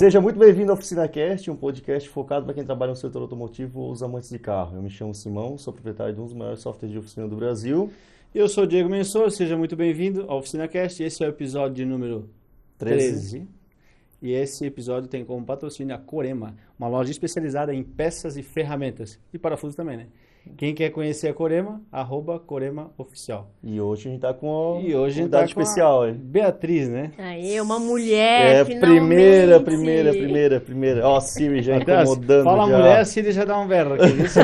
Seja muito bem-vindo ao OficinaCast, um podcast focado para quem trabalha no setor automotivo ou os amantes de carro. Eu me chamo Simão, sou proprietário de um dos maiores softwares de oficina do Brasil. Eu sou o Diego Mensor, seja muito bem-vindo ao OficinaCast. Esse é o episódio de número 13. E esse episódio tem como patrocínio a Corema, uma loja especializada em peças e ferramentas. E parafusos também, né? Quem quer conhecer a Corema, @CoremaOficial. E hoje a gente tá com E hoje a gente convidado tá com especial, a hein? Beatriz, né? Aí, uma mulher, primeira. Ó, a Siri já Até incomodando fala já. mulher, a Cid já dá um berro aqui. Isso.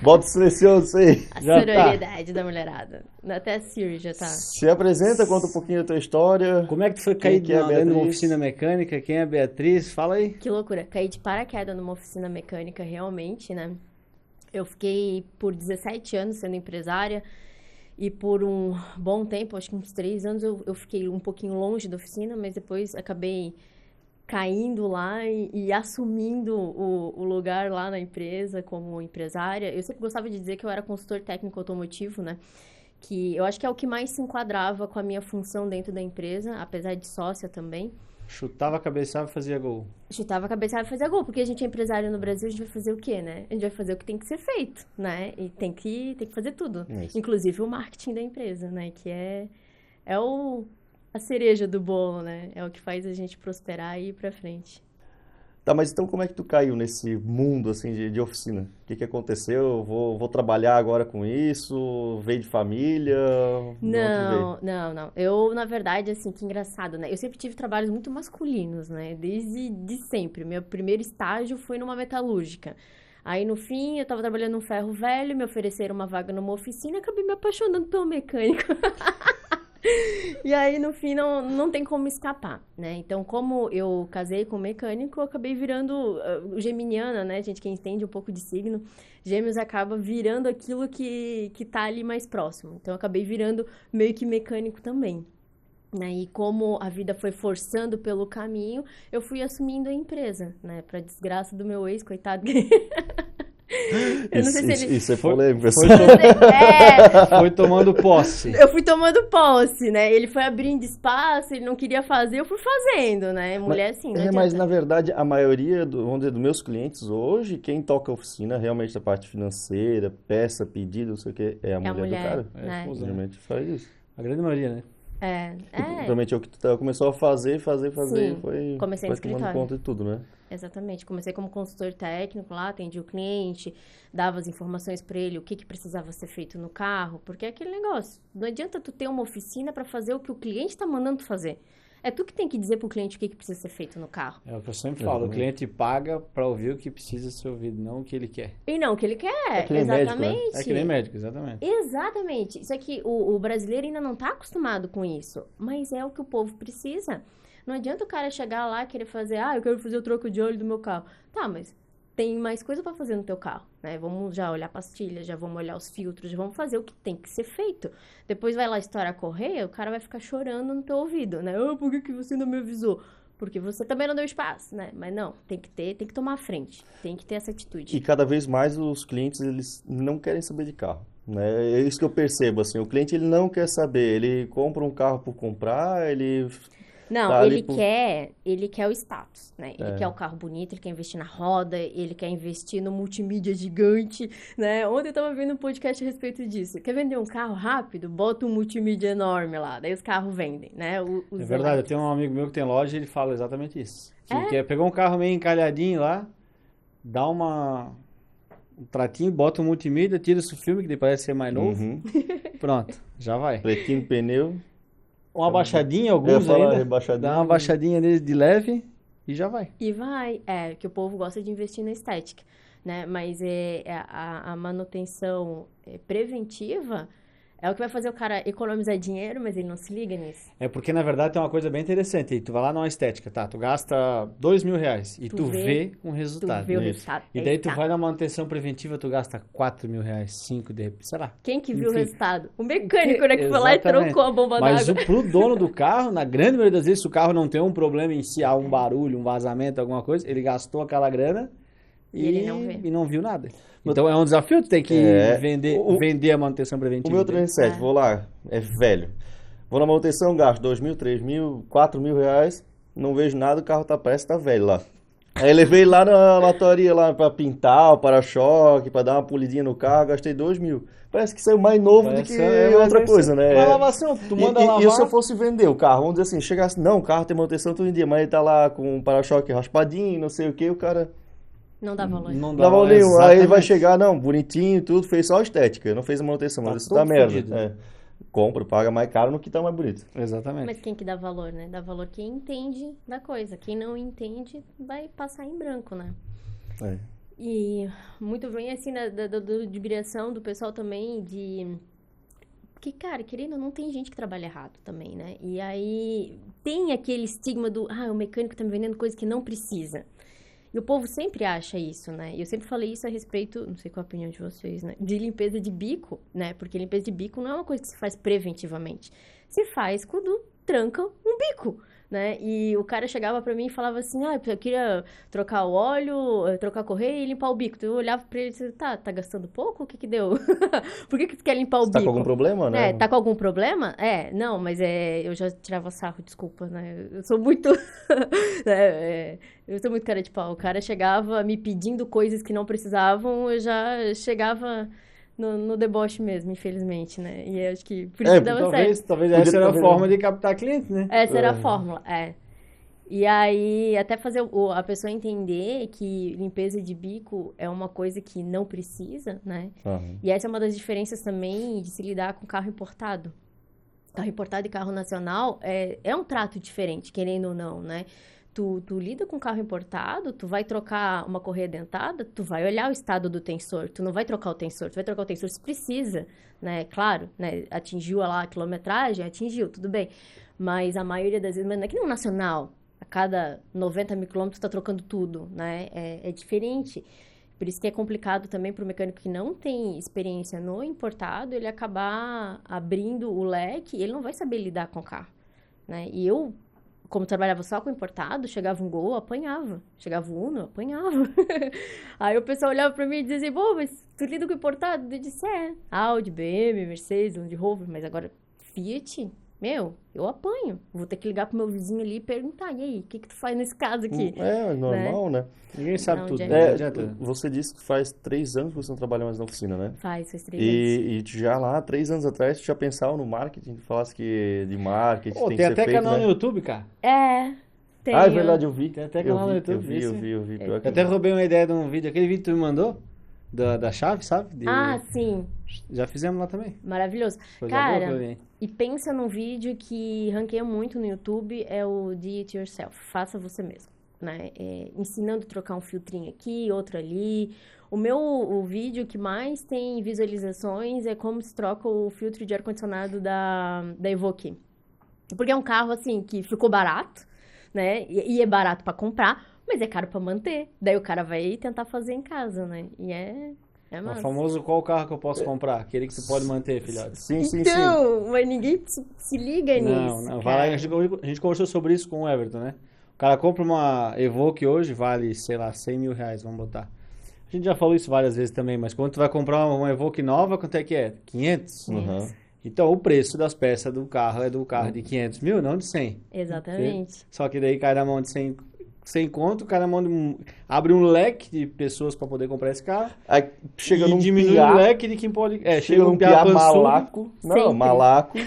Bota o silencioso aí. A Já tá. sororidade da mulherada. Até a Siri já tá. Se apresenta, conta um pouquinho da tua história. Como é que tu foi Quem cair que é a dentro de uma Beatriz? oficina mecânica? Quem é a Beatriz? Fala aí. Que loucura. Caí de paraquedas numa oficina mecânica, realmente, né? Eu fiquei por 17 anos sendo empresária e por um bom tempo, acho que uns 3 anos, eu fiquei um pouquinho longe da oficina, mas depois acabei caindo lá e assumindo o lugar lá na empresa como empresária. Eu sempre gostava de dizer que eu era consultor técnico automotivo, né? Que eu acho que é o que mais se enquadrava com a minha função dentro da empresa, apesar de sócia também. Chutava a cabeçada e fazia gol. Chutava a cabeça e fazia gol, porque a gente é empresário no Brasil, a gente vai fazer o quê, né? A gente vai fazer o que tem que ser feito, né? E tem que fazer tudo. Isso. Inclusive o marketing da empresa, né? Que é a cereja do bolo, né? É o que faz a gente prosperar e ir pra frente. Tá, mas então como é que tu caiu nesse mundo assim de oficina? O que aconteceu? Vou trabalhar agora com isso? Veio de família? De onde veio? Não. Eu, na verdade, assim, que engraçado, né? Eu sempre tive trabalhos muito masculinos, né? Desde de sempre. Meu primeiro estágio foi numa metalúrgica. Aí, no fim, eu tava trabalhando num ferro velho, me ofereceram uma vaga numa oficina e acabei me apaixonando pelo mecânico. E aí, no fim, não tem como escapar, né? Então, como eu casei com um mecânico, eu acabei virando geminiana, né? Gente que entende um pouco de signo. Gêmeos acaba virando aquilo que tá ali mais próximo. Então, eu acabei virando meio que mecânico também. Né? E como a vida foi forçando pelo caminho, eu fui assumindo a empresa, né? Pra desgraça do meu ex, coitado. Eu não sei se ele... Isso é polêmico. Foi tomando posse. Eu fui tomando posse, né? Ele foi abrindo espaço, ele não queria fazer, eu fui fazendo, né? Mulher assim, não Mas adianta. na verdade a maioria vamos dizer, dos meus clientes hoje, quem toca a oficina, realmente a parte financeira, peça, pedido, não sei o que, é a mulher do cara. né? Geralmente faz isso. A grande maioria, né? Realmente é o que tu começou a fazer, Sim, foi comecei no tomando escritório. conta de tudo, né? Exatamente. Comecei como consultor técnico lá, atendi o cliente, dava as informações para ele, o que precisava ser feito no carro, porque é aquele negócio. Não adianta tu ter uma oficina para fazer o que o cliente tá mandando tu fazer. É tu que tem que dizer pro cliente o que precisa ser feito no carro. É o que eu sempre falo, o cliente paga para ouvir o que precisa ser ouvido, não o que ele quer. E não o que ele quer, É que nem médico, né? exatamente. É que nem médico, exatamente. Exatamente. Isso aqui, o brasileiro ainda não tá acostumado com isso, mas é o que o povo precisa. Não adianta o cara chegar lá e querer fazer, eu quero fazer o troco de óleo do meu carro. Tá, mas tem mais coisa pra fazer no teu carro, né? Vamos já olhar pastilha, já vamos olhar os filtros, já vamos fazer o que tem que ser feito. Depois vai lá estourar a correia, o cara vai ficar chorando no teu ouvido, né? Por que você não me avisou? Porque você também não deu espaço, né? Mas não, tem que tomar a frente, tem que ter essa atitude. E cada vez mais os clientes, eles não querem saber de carro, né? É isso que eu percebo, assim, o cliente ele não quer saber, ele compra um carro por comprar, ele... Não, tá ali ele quer o status, né? Ele quer o carro bonito, ele quer investir na roda, ele quer investir no multimídia gigante, né? Ontem eu tava vendo um podcast a respeito disso. Quer vender um carro rápido? Bota um multimídia enorme lá, daí os carros vendem, né? É verdade, eu tenho um amigo meu que tem loja e ele fala exatamente isso. Que pegou um carro meio encalhadinho lá, dá um tratinho, bota um multimídia, tira o filme, que daí parece ser mais novo, pronto, já vai. Pretinho pneu... Uma baixadinha, alguns ainda, rebaixadinha. dá uma baixadinha nele de leve e já vai. E vai, que o povo gosta de investir na estética, né? Mas a manutenção preventiva é o que vai fazer o cara economizar dinheiro, mas ele não se liga nisso. É porque, na verdade, tem uma coisa bem interessante aí. Tu vai lá numa estética, tá? Tu gasta R$2.000 e tu vê um resultado. Tu vê o resultado. E daí tu vai na manutenção preventiva, tu gasta R$4.000, 5 de repente, sei lá. Quem que viu o resultado? O mecânico, né? Que foi lá e trocou a bomba Mas d'água. pro dono do carro, na grande maioria das vezes, se o carro não tem um problema em si, há um barulho, um vazamento, alguma coisa, ele gastou aquela grana E ele não vê. e não viu nada. Então é um desafio, tu tem que vender a manutenção preventiva. O meu 307, vou lá, é velho. Vou na manutenção, gasto R$2.000, R$3.000, R$4.000, não vejo nada, o carro parece que tá velho lá. Aí levei lá na latoria lá pra pintar o para-choque, pra dar uma polidinha no carro, gastei 2.000. Parece que saiu mais novo do que outra coisa, né? Uma lavação, tu manda lavar. E se eu fosse vender o carro, vamos dizer assim, chegasse, não, o carro tem manutenção todo dia, mas ele tá lá com o para-choque raspadinho, não sei o que, o cara Não dá valor. Não não dá valor nenhum. Aí ele vai exatamente. chegar, não, bonitinho, tudo, fez só a estética, não fez a manutenção, Tá mas isso todo dá merda. fudido. É. Compra, paga mais caro no que tá mais bonito. Exatamente. Mas quem que dá valor, né? Dá valor quem entende da coisa. Quem não entende vai passar em branco, né? É. E muito bem, assim, de criação do pessoal também, de... Porque, cara, querendo ou não, tem gente que trabalha errado também, né? E aí tem aquele estigma do, o mecânico tá me vendendo coisa que não precisa. E o povo sempre acha isso, né? E eu sempre falei isso a respeito, não sei qual a opinião de vocês, né? De limpeza de bico, né? Porque limpeza de bico não é uma coisa que se faz preventivamente. Se faz quando tranca um bico, né? E o cara chegava pra mim e falava assim, eu queria trocar o óleo, trocar a correia e limpar o bico. Então eu olhava pra ele e disse, tá gastando pouco? O que que deu? Por que tu quer limpar o Você bico? tá com algum problema, né? Tá com algum problema? Não, mas eu já tirava sarro, desculpa, né? Eu sou muito... eu sou muito cara de pau. O cara chegava me pedindo coisas que não precisavam, eu já chegava no deboche mesmo, infelizmente, né? E eu acho que por isso que dava certo. Talvez Podia essa era a também, forma né? de captar cliente, né? Essa era a fórmula, E aí, até fazer a pessoa entender que limpeza de bico é uma coisa que não precisa, né? Aham. E essa é uma das diferenças também de se lidar com carro importado. Carro importado e carro nacional é um trato diferente, querendo ou não, né? Tu lida com carro importado, tu vai trocar uma correia dentada, tu vai olhar o estado do tensor, tu não vai trocar o tensor, tu vai trocar o tensor se precisa, né? Claro, né? Atingiu lá a quilometragem, atingiu, tudo bem. Mas a maioria das vezes, mas não é que nem um nacional, a cada 90 mil quilômetros tá trocando tudo, né? É diferente. Por isso que é complicado também para o mecânico que não tem experiência no importado, ele acabar abrindo o leque e ele não vai saber lidar com o carro, né? E eu, como trabalhava só com importado, chegava um Gol, apanhava. Chegava o Uno, apanhava. Aí o pessoal olhava para mim e dizia, mas tu lida com importado? Eu disse, Audi, BMW, Mercedes, Land Rover, mas agora Fiat... eu apanho. Vou ter que ligar pro meu vizinho ali e perguntar, e aí, o que tu faz nesse caso aqui? É normal, né? Ninguém sabe Não, tudo, Jack. né? Não adianta. Você disse que faz 3 anos que você não trabalha mais na oficina, né? Faz 3 anos. E já lá, 3 anos atrás, tu já pensava no marketing, tu falasse que de marketing Pô, tem tem que ser até feito, canal né? no YouTube, cara. Tenho. Ah, é verdade, eu vi. Tem até canal no YouTube, Eu vi. Pior que Eu até roubei uma ideia de um vídeo, aquele vídeo que tu me mandou, da chave, sabe? Sim. Já fizemos lá também. Maravilhoso. Coisa boa, Cara, Claudinha. e pensa num vídeo que ranqueia muito no YouTube, é o Do It Yourself. Faça você mesmo, né? Ensinando a trocar um filtrinho aqui, outro ali. O vídeo que mais tem visualizações é como se troca o filtro de ar-condicionado da Evoque. Porque é um carro, assim, que ficou barato, né? E é barato pra comprar, mas é caro pra manter. Daí o cara vai tentar fazer em casa, né? E é O massa. famoso qual carro que eu posso comprar? Aquele que tu pode manter, filhote. Sim. Então, mas ninguém se liga nisso. Não, vai lá, a gente conversou sobre isso com o Everton, né? O cara compra uma Evoque hoje, vale, sei lá, 100 mil reais, vamos botar. A gente já falou isso várias vezes também, mas quando tu vai comprar uma Evoque nova, quanto é que é? 500? Uhum. Então, o preço das peças do carro é do carro de 500 mil, não de 100. Exatamente. Só que daí cai na mão de 100 conto, cai na mão de abre um leque de pessoas para poder comprar esse carro. Aí chega E num diminui piá, o leque de quem pode... chega num piá pançudo. malaco. Não, Sempre. malaco,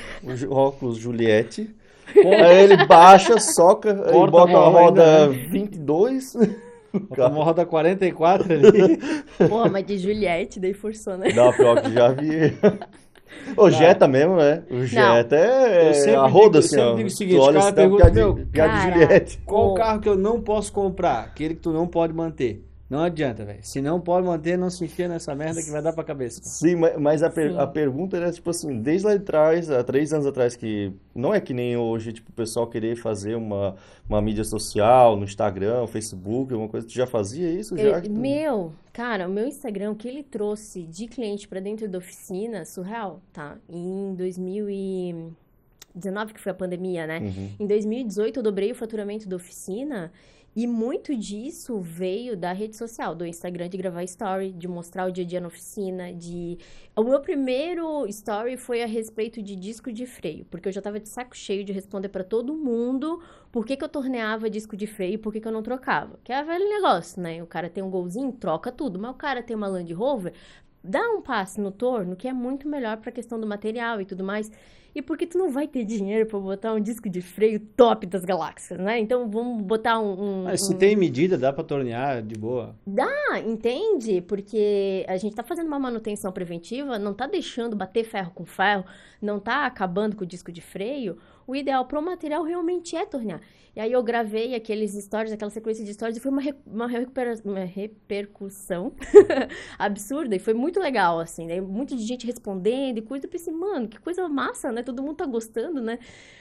óculos Juliette. Aí ele baixa, soca, aí Corta bota a a mola roda ainda, 22. Bota uma roda 44 ali. Porra, mas de Juliette, daí forçou, né? Não, pior que já vi. O Jetta mesmo, né? O Jetta Eu é sempre a roda, digo- assim, sempre ó. digo o Tu seguinte, olha, o cara assim, dá um pergunta, piá de cara, Juliette. Qual Pô. carro que eu não posso comprar? Aquele que tu não pode manter. Não adianta, velho. Se não pode manter, não se enfia nessa merda que vai dar pra cabeça. Sim, mas Sim. a pergunta era, tipo assim, desde lá de trás, há 3 anos atrás, que não é que nem hoje, tipo, o pessoal querer fazer uma mídia social, no Instagram, Facebook, alguma coisa, tu já fazia isso? Já? Cara, o meu Instagram, o que ele trouxe de cliente pra dentro da oficina, surreal, tá? Em 2019, que foi a pandemia, né? Uhum. Em 2018, eu dobrei o faturamento da oficina E muito disso veio da rede social, do Instagram, de gravar story, de mostrar o dia a dia na oficina, de... O meu primeiro story foi a respeito de disco de freio, porque eu já tava de saco cheio de responder pra todo mundo por que eu torneava disco de freio e por que eu não trocava. Que é velho negócio, né? O cara tem um golzinho, troca tudo, mas o cara tem uma Land Rover, dá um passe no torno, que é muito melhor pra questão do material e tudo mais. E porque tu não vai ter dinheiro pra botar um disco de freio top das galáxias, né? Então vamos botar Mas se tem medida, dá pra tornear de boa. Dá, entende? Porque a gente tá fazendo uma manutenção preventiva, não tá deixando bater ferro com ferro, não tá acabando com o disco de freio. O ideal pro material realmente é tornear. E aí eu gravei aqueles stories, aquela sequência de stories, e foi uma repercussão absurda, e foi muito legal, assim, né? Muita gente respondendo e coisa, eu pensei, mano, que coisa massa, né? Todo mundo tá gostando, né?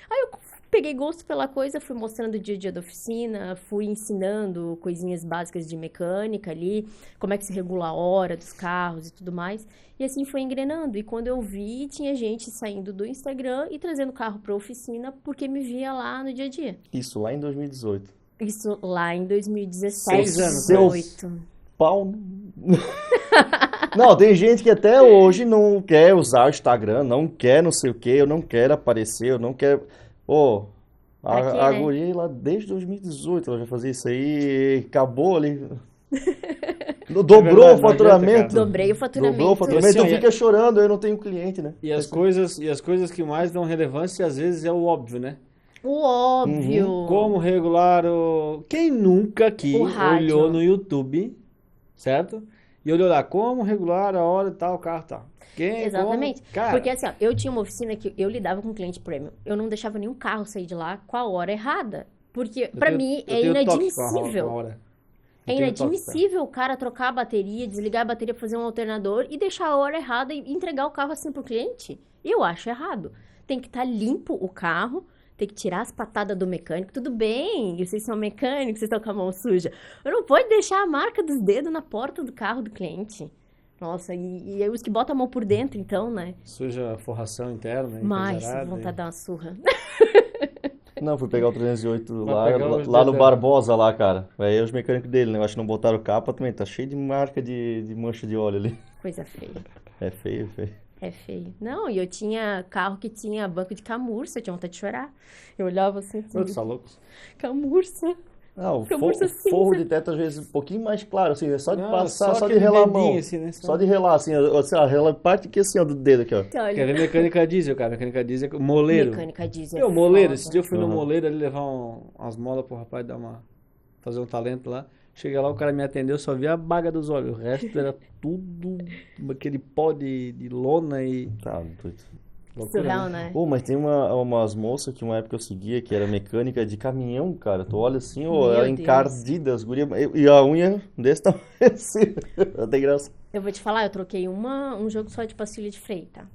Aí eu peguei gosto pela coisa, fui mostrando o dia a dia da oficina, fui ensinando coisinhas básicas de mecânica ali, como é que se regula a hora dos carros e tudo mais. E assim foi engrenando. E quando eu vi, tinha gente saindo do Instagram e trazendo o carro pra oficina porque me via lá no dia a dia. Isso lá em 2018. Isso lá em 2017, 6 anos. 2018. Pau. Não, tem gente que até hoje não quer usar o Instagram, não quer não sei o que, eu não quero aparecer, eu não quero... Pô, a guria lá desde 2018, ela já fazia isso aí, acabou ali. Dobrou o faturamento. Dobrei o faturamento. Dobrou o faturamento, então fica chorando, eu não tenho cliente, né? E as coisas que mais dão relevância, às vezes, é o óbvio, né? O óbvio. Como regular o... Quem nunca aqui O rádio. olhou no YouTube, certo? E olhou lá, como regular a hora e tal, o carro tal. Quem, Exatamente. como... Cara, Porque assim, ó, eu tinha uma oficina que eu lidava com cliente premium. Eu não deixava nenhum carro sair de lá com a hora errada. Porque, pra mim, é inadmissível. É inadmissível o cara trocar a bateria, desligar a bateria pra fazer um alternador e deixar a hora errada e entregar o carro assim pro cliente. Eu acho errado. Tem que estar limpo o carro, tem que tirar as patadas do mecânico. Tudo bem, vocês são mecânicos, vocês estão com a mão suja. Eu não pode deixar a marca dos dedos na porta do carro do cliente. Nossa, e os que botam a mão por dentro, então, né? Suja a forração interna. Mas, vontade de dar uma surra. Não, fui pegar o 308 Vai pegar lá no Barbosa lá, cara. Aí os mecânicos dele, né? Eu acho que não botaram capa também, tá cheio de marca de mancha de óleo ali. Coisa feia. É feio, feio. É feio. Não, e eu tinha carro que tinha banco de camurça, eu tinha vontade de chorar. Eu olhava assim, Outros são loucos. camurça. Ah, o Camurça forro cinza. de teto às vezes um pouquinho mais claro, assim, é só de Não, passar, só de aquele relar a dedinho, mão. assim, né? Só de relar, assim, ó, rela parte aqui assim, ó, do dedo aqui, ó. Olha, Quer ver mecânica diesel, cara? Mecânica diesel é moleiro. mecânica diesel. Meu, moleiro. Esse foda. dia eu fui no Uhum. moleiro ali levar umas molas pro rapaz fazer um talento lá. Cheguei lá, o cara me atendeu, só vi a baga dos olhos. O resto era tudo aquele pó de lona e... Tá, doido. Loucura, Surreal, né? né? Pô, mas tem umas moças que uma época eu seguia, que era mecânica de caminhão, cara. Tu olha assim, ó, Meu ela Deus. encardida, as gurias, e a unha desse tamanho assim. Tem graça. Eu vou te falar, eu troquei um jogo só de pastilha de freio, tá?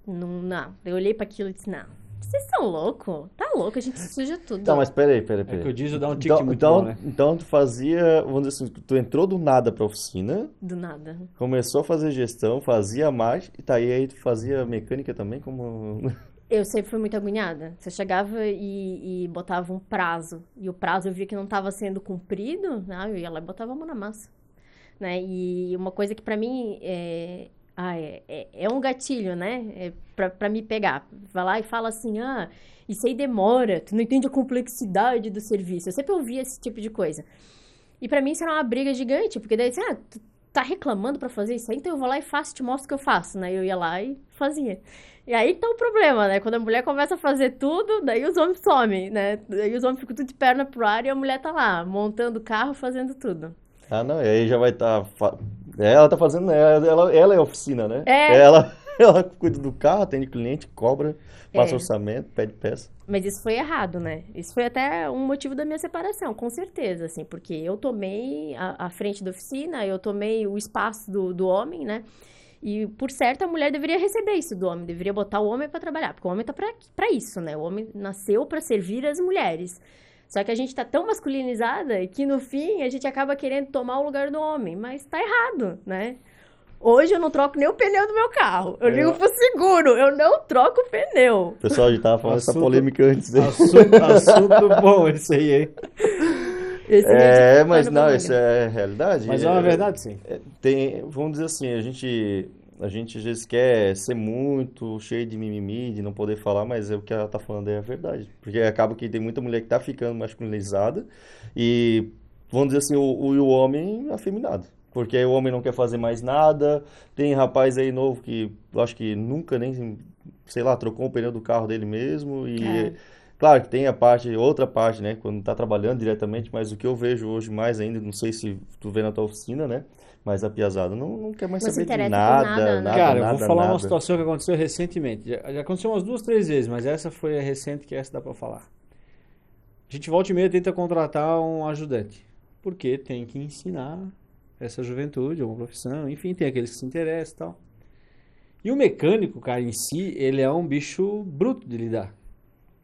Não. Eu olhei pra aquilo e disse, não. Vocês são loucos? Tá louco, a gente suja tudo. Tá, mas peraí. É que o diesel dá um tique muito bom, né? Então tu fazia, vamos dizer assim, tu entrou do nada pra oficina, Do nada. começou a fazer gestão, fazia mais, e tá aí tu fazia mecânica também, como... Eu sempre fui muito agoniada. Você chegava e botava um prazo. E o prazo eu via que não estava sendo cumprido, né? Eu ia lá e botava a mão na massa. Né? E uma coisa que pra mim é um gatilho, né? Pra me pegar. Vai lá e fala assim, isso aí demora, tu não entende a complexidade do serviço. Eu sempre ouvia esse tipo de coisa. E pra mim isso era uma briga gigante, porque daí, tu tá reclamando pra fazer isso aí, então eu vou lá e faço, te mostro o que eu faço, né? Eu ia lá e fazia. E aí tá o problema, né? Quando a mulher começa a fazer tudo, daí os homens somem, né? Daí os homens ficam tudo de perna pro ar e a mulher tá lá, montando o carro, fazendo tudo. Ah, não, e aí já vai estar... Ela tá fazendo, ela é a oficina, né? É. Ela cuida do carro, atende cliente, cobra, passa É. orçamento, pede peça. Mas isso foi errado, né? Isso foi até um motivo da minha separação, com certeza, assim, porque eu tomei a frente da oficina, eu tomei o espaço do homem, né? E, por certo, a mulher deveria receber isso do homem, deveria botar o homem pra trabalhar, porque o homem tá pra isso, né? O homem nasceu pra servir as mulheres. Só que a gente tá tão masculinizada que, no fim, a gente acaba querendo tomar o lugar do homem, mas tá errado, né? Hoje eu não troco nem o pneu do meu carro. Eu ligo pro seguro, eu não troco o pneu. O pessoal já tava falando essa polêmica antes aí. Assunto bom esse aí, hein? Mas não, isso é realidade. Mas é uma verdade, sim. Vamos dizer assim, a gente às vezes quer ser muito cheio de mimimi, de não poder falar, mas o que ela tá falando é a verdade. Porque acaba que tem muita mulher que tá ficando masculinizada e, vamos dizer assim, o homem afeminado. Porque aí o homem não quer fazer mais nada. Tem rapaz aí novo que eu acho que nunca nem, sei lá, trocou o pneu do carro dele mesmo. E claro que tem outra parte, né? Quando tá trabalhando diretamente, mas o que eu vejo hoje mais ainda, não sei se tu vê na tua oficina, né? Mas a piazada não quer mais saber de nada, né? Cara, eu vou falar uma situação que aconteceu recentemente. Já aconteceu umas 2, 3 vezes, mas essa foi a recente, que essa dá pra falar. A gente volta e meia tenta contratar um ajudante. Porque tem que ensinar essa juventude, uma profissão, enfim, tem aqueles que se interessam e tal. E o mecânico, cara, em si, ele é um bicho bruto de lidar.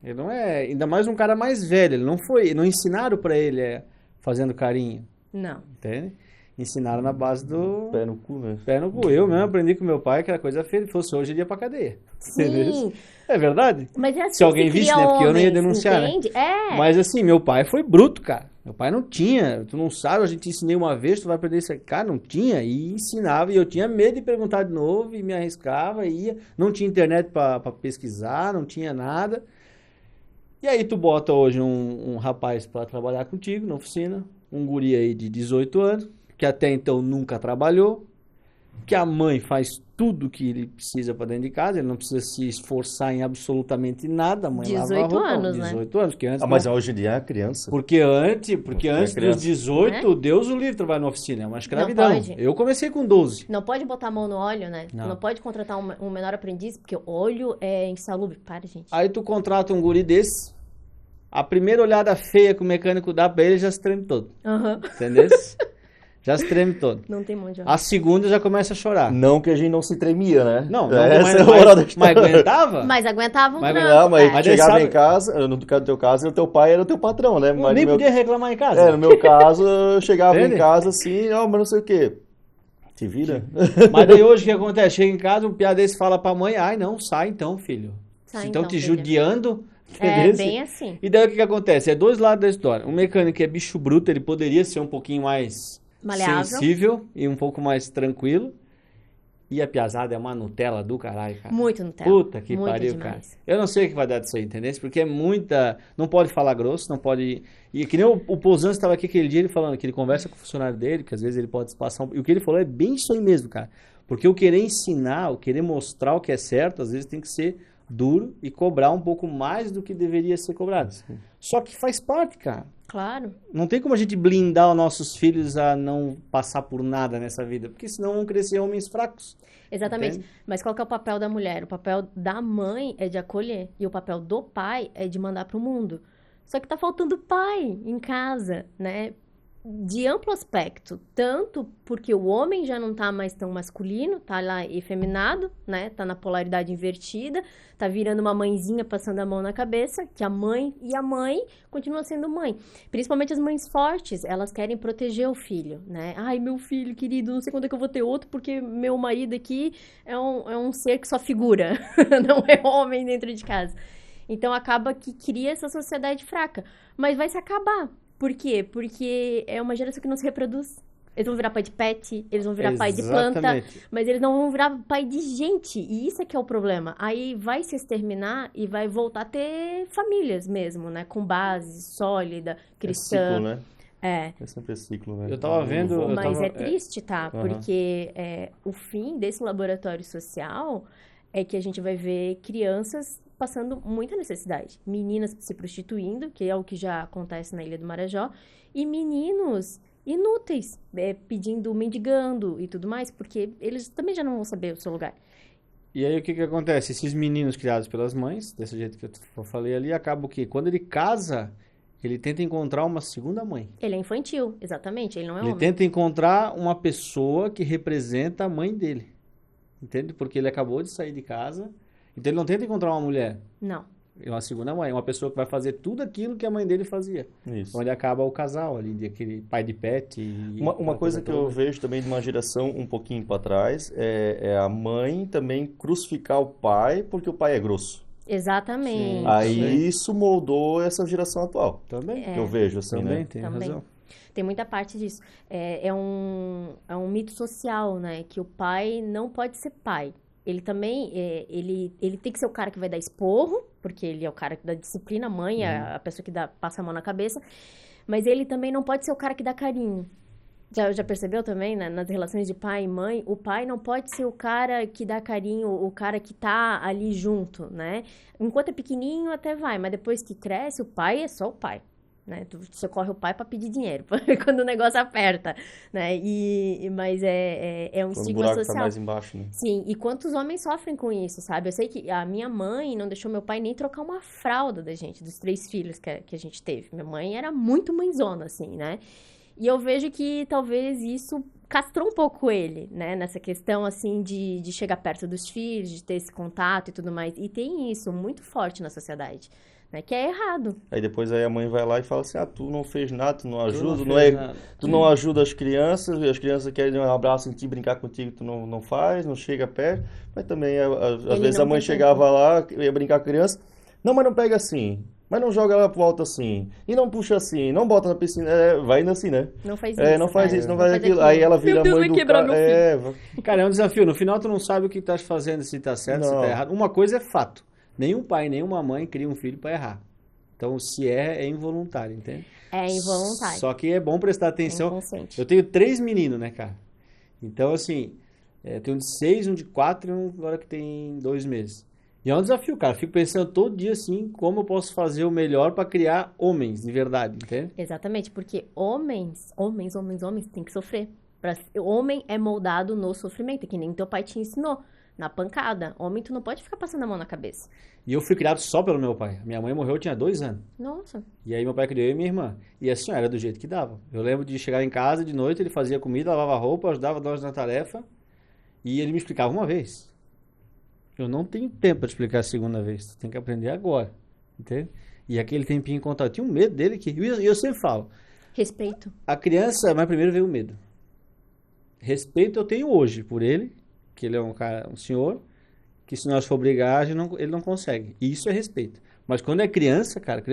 Ele não é, ainda mais um cara mais velho, não ensinaram pra ele fazendo carinho. Não. Entende? Ensinaram na base do... Pé no cu, né? Pé no cu. Eu mesmo aprendi com meu pai que era coisa feia, se fosse hoje, ele ia pra cadeia. Sim. É verdade? Mas é assim, se alguém visse, né? Porque eu não ia denunciar, entende? Né? Mas assim, meu pai foi bruto, cara. Meu pai não tinha. Tu não sabe, a gente ensinei uma vez, tu vai aprender isso aqui. Cara, não tinha. E ensinava. E eu tinha medo de perguntar de novo e me arriscava e ia. Não tinha internet pra pesquisar, não tinha nada. E aí tu bota hoje um rapaz pra trabalhar contigo na oficina, um guri aí de 18 anos, que até então nunca trabalhou, que a mãe faz tudo que ele precisa para dentro de casa, ele não precisa se esforçar em absolutamente nada, a mãe 18 lava a roupa, anos, 18 anos, que antes mas hoje em dia é criança. Porque antes dos 18, Deus o livre trabalhar na oficina, é uma escravidão. Não pode. Eu comecei com 12. Não pode botar a mão no óleo, né? Não pode contratar um menor aprendiz, porque óleo é insalubre. Para, gente. Aí tu contrata um guri desse, a primeira olhada feia que o mecânico dá pra ele já se treme todo. Entendeu? Já se treme todo. Não tem mão de A segunda já começa a chorar. Não que a gente não se tremia, né? Não, mas aguentava? Mas aguentava um tranco, Não, mas cara. chegava em casa, no teu caso, o teu pai era o teu patrão, né? Mas nem podia reclamar em casa. No meu caso, eu chegava em casa assim, mas não sei o quê. Se vira. Mas daí hoje o que acontece? Chega em casa, um piá desse fala pra mãe, ai não, sai então, filho. Sai então te filho. judiando. É bem assim. E daí o que acontece? É dois lados da história. O mecânico é bicho bruto, ele poderia ser um pouquinho mais maleável, sensível e um pouco mais tranquilo. E a piazada é uma Nutella do caralho, cara. Muito Nutella. Puta que muito pariu, demais. cara. Eu não sei o que vai dar disso aí, entendeu? Porque é muita... Não pode falar grosso, não pode... E que nem o Pousano estava aqui aquele dia, ele falando que ele conversa com o funcionário dele, que às vezes ele pode se passar... E o que ele falou é bem isso aí mesmo, cara. Porque o querer ensinar, o querer mostrar o que é certo, às vezes tem que ser duro e cobrar um pouco mais do que deveria ser cobrado. Só que faz parte, cara. Claro. Não tem como a gente blindar os nossos filhos a não passar por nada nessa vida, porque senão vão crescer homens fracos. Exatamente. Entende? Mas qual que é o papel da mulher? O papel da mãe é de acolher e o papel do pai é de mandar pro mundo. Só que tá faltando pai em casa, né? De amplo aspecto, tanto porque o homem já não tá mais tão masculino, tá lá efeminado, né? Tá na polaridade invertida, tá virando uma mãezinha passando a mão na cabeça, que a mãe continua sendo mãe. Principalmente as mães fortes, elas querem proteger o filho, né? Ai, meu filho querido, não sei quando é que eu vou ter outro, porque meu marido aqui é um ser que só figura, não é homem dentro de casa. Então acaba que cria essa sociedade fraca, mas vai se acabar. Por quê? Porque é uma geração que não se reproduz. Eles vão virar pai de pet, eles vão virar pai de planta, mas eles não vão virar pai de gente. E isso é que é o problema. Aí vai se exterminar e vai voltar a ter famílias mesmo, né? Com base sólida, cristã. É ciclo, né? É sempre ciclo, né? Eu tava vendo... Mas é triste, tá? Porque o fim desse laboratório social é que a gente vai ver crianças passando muita necessidade. Meninas se prostituindo, que é o que já acontece na Ilha do Marajó, e meninos inúteis, mendigando e tudo mais, porque eles também já não vão saber o seu lugar. E aí o que acontece? Esses meninos criados pelas mães, desse jeito que eu falei ali, acaba o quê? Quando ele casa, ele tenta encontrar uma segunda mãe. Ele é infantil, exatamente, ele não é homem. Ele tenta encontrar uma pessoa que representa a mãe dele. Entende? Porque ele acabou de sair de casa. Então ele não tenta encontrar uma mulher. Não. É uma segunda mãe, uma pessoa que vai fazer tudo aquilo que a mãe dele fazia. Isso. Onde acaba o casal ali, aquele pai de pet. Uma coisa que eu vejo também de uma geração um pouquinho para trás é a mãe também crucificar o pai porque o pai é grosso. Exatamente. Aí isso moldou essa geração atual. Também. Que eu vejo assim, também, né? Tem também. razão. Tem muita parte disso. É um mito social, né? Que o pai não pode ser pai. Ele também, ele tem que ser o cara que vai dar esporro, porque ele é o cara que dá disciplina, a mãe é a pessoa que passa a mão na cabeça, mas ele também não pode ser o cara que dá carinho. Já percebeu também, né, nas relações de pai e mãe? O pai não pode ser o cara que dá carinho, o cara que tá ali junto, né? Enquanto é pequenininho até vai, mas depois que cresce, o pai é só o pai. Né? Tu socorre o pai para pedir dinheiro, quando o negócio aperta, né? Mas é um Quando estigma o buraco social. tá mais embaixo, né? Sim, e quantos homens sofrem com isso, sabe? Eu sei que a minha mãe não deixou meu pai nem trocar uma fralda da gente, dos 3 filhos que a gente teve. Minha mãe era muito mãezona, assim, né? E eu vejo que talvez isso castrou um pouco ele, né? Nessa questão, assim, de chegar perto dos filhos, de ter esse contato e tudo mais. E tem isso muito forte na sociedade. Né, que é errado. Aí depois a mãe vai lá e fala assim, tu não fez nada, tu não ajuda, tu não não ajuda as crianças querem dar um abraço em ti, brincar contigo, tu não faz, não chega perto. Mas também, às vezes a mãe chegava lá, ia brincar com a criança, não, mas não pega assim, mas não joga ela pro alto assim, e não puxa assim, não bota na piscina, vai indo assim, né? Não faz isso. Não faz isso, não faz aquilo. Aí ela vira a mãe do cara. Cara, é um desafio, no final tu não sabe o que tá fazendo, se tá certo, se tá errado. Uma coisa é fato. Nenhum pai, nenhuma mãe cria um filho para errar. Então, se é involuntário, entende? É involuntário. Só que é bom prestar atenção. É inconsciente. Eu tenho 3 meninos, né, cara? Então, assim, eu tenho um de 6, um de 4 e um agora que tem 2 meses. E é um desafio, cara. Fico pensando todo dia, assim, como eu posso fazer o melhor para criar homens, de verdade, entende? Exatamente, porque homens têm que sofrer. O homem é moldado no sofrimento, que nem teu pai te ensinou. Na pancada. Homem, tu não pode ficar passando a mão na cabeça. E eu fui criado só pelo meu pai. Minha mãe morreu, eu tinha 2 anos. Nossa. E aí meu pai criou eu e minha irmã. E assim, era do jeito que dava. Eu lembro de chegar em casa de noite, ele fazia comida, lavava roupa, ajudava nós na tarefa. E ele me explicava uma vez. Eu não tenho tempo para te explicar a segunda vez. Tu tem que aprender agora. Entende? E aquele tempinho contado. Eu tinha um medo dele. E eu sempre falo. Respeito. A criança, mas primeiro veio o medo. Respeito eu tenho hoje por ele. Que ele é um senhor, que se nós for brigar, ele não consegue. E isso é respeito. Mas quando é criança, cara,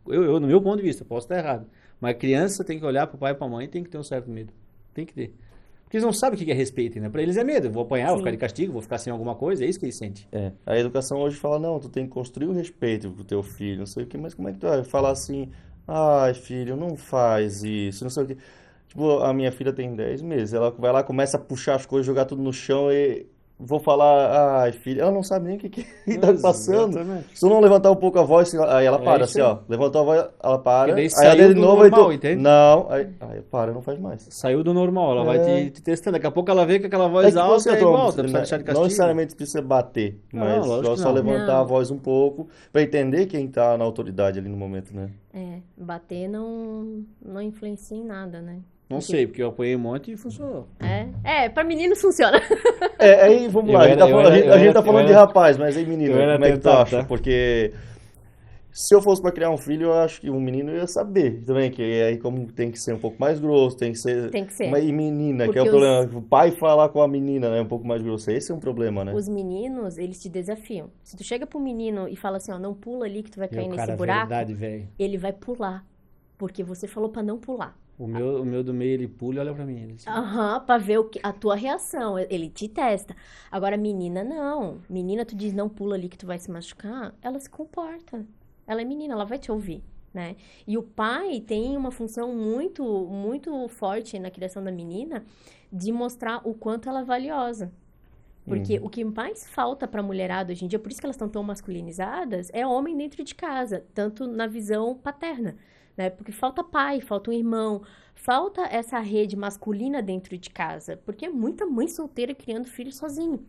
eu no meu ponto de vista, posso estar errado, mas criança tem que olhar pro pai e pra mãe e tem que ter um certo medo. Tem que ter. Porque eles não sabem o que é respeito, né? Pra eles é medo. Eu vou apanhar, vou ficar de castigo, vou ficar sem alguma coisa, é isso que eles sentem. A educação hoje fala, não, tu tem que construir o respeito pro teu filho, não sei o que, mas como é que tu vai falar assim, ai filho, não faz isso, não sei o que. Tipo, a minha filha tem 10 meses, ela vai lá, começa a puxar as coisas, jogar tudo no chão e vou falar, ai filha, ela não sabe nem o que tá passando. Exatamente. Se tu não levantar um pouco a voz, aí ela para, assim, ó, levantou a voz, ela para, aí ela de novo, normal, entende? Não, aí para, não faz mais. Saiu do normal, ela vai te testando, daqui a pouco ela vê que aquela voz alta e volta, precisa deixar de castigo. Não necessariamente precisa bater, mas só levantar a voz um pouco, pra entender quem tá na autoridade ali no momento, né? Bater não influencia em nada, né? Não sei, porque eu apoiei um monte e funcionou. Pra meninos funciona. Aí, vamos lá, a gente tá falando de rapaz, mas aí menino, como é que tu acha? Porque se eu fosse pra criar um filho, eu acho que um menino ia saber também, que aí como tem que ser um pouco mais grosso, tem que ser. E menina, porque que é o problema, o pai falar com a menina, né, um pouco mais grosso, esse é um problema, né? Os meninos, eles te desafiam. Se tu chega pro menino e fala assim, ó, não pula ali que tu vai cair nesse buraco, ele vai pular, porque você falou pra não pular. O meu do meio, ele pula e olha pra mim. Pra ver a tua reação. Ele te testa. Agora, menina, não. Menina, tu diz, não pula ali que tu vai se machucar. Ela se comporta. Ela é menina, ela vai te ouvir, né? E o pai tem uma função muito, muito forte na criação da menina de mostrar o quanto ela é valiosa. Porque o que mais falta pra mulherada hoje em dia, por isso que elas estão tão masculinizadas, é homem dentro de casa, tanto na visão paterna. Né? Porque falta pai, falta um irmão, falta essa rede masculina dentro de casa, porque é muita mãe solteira criando filho sozinho,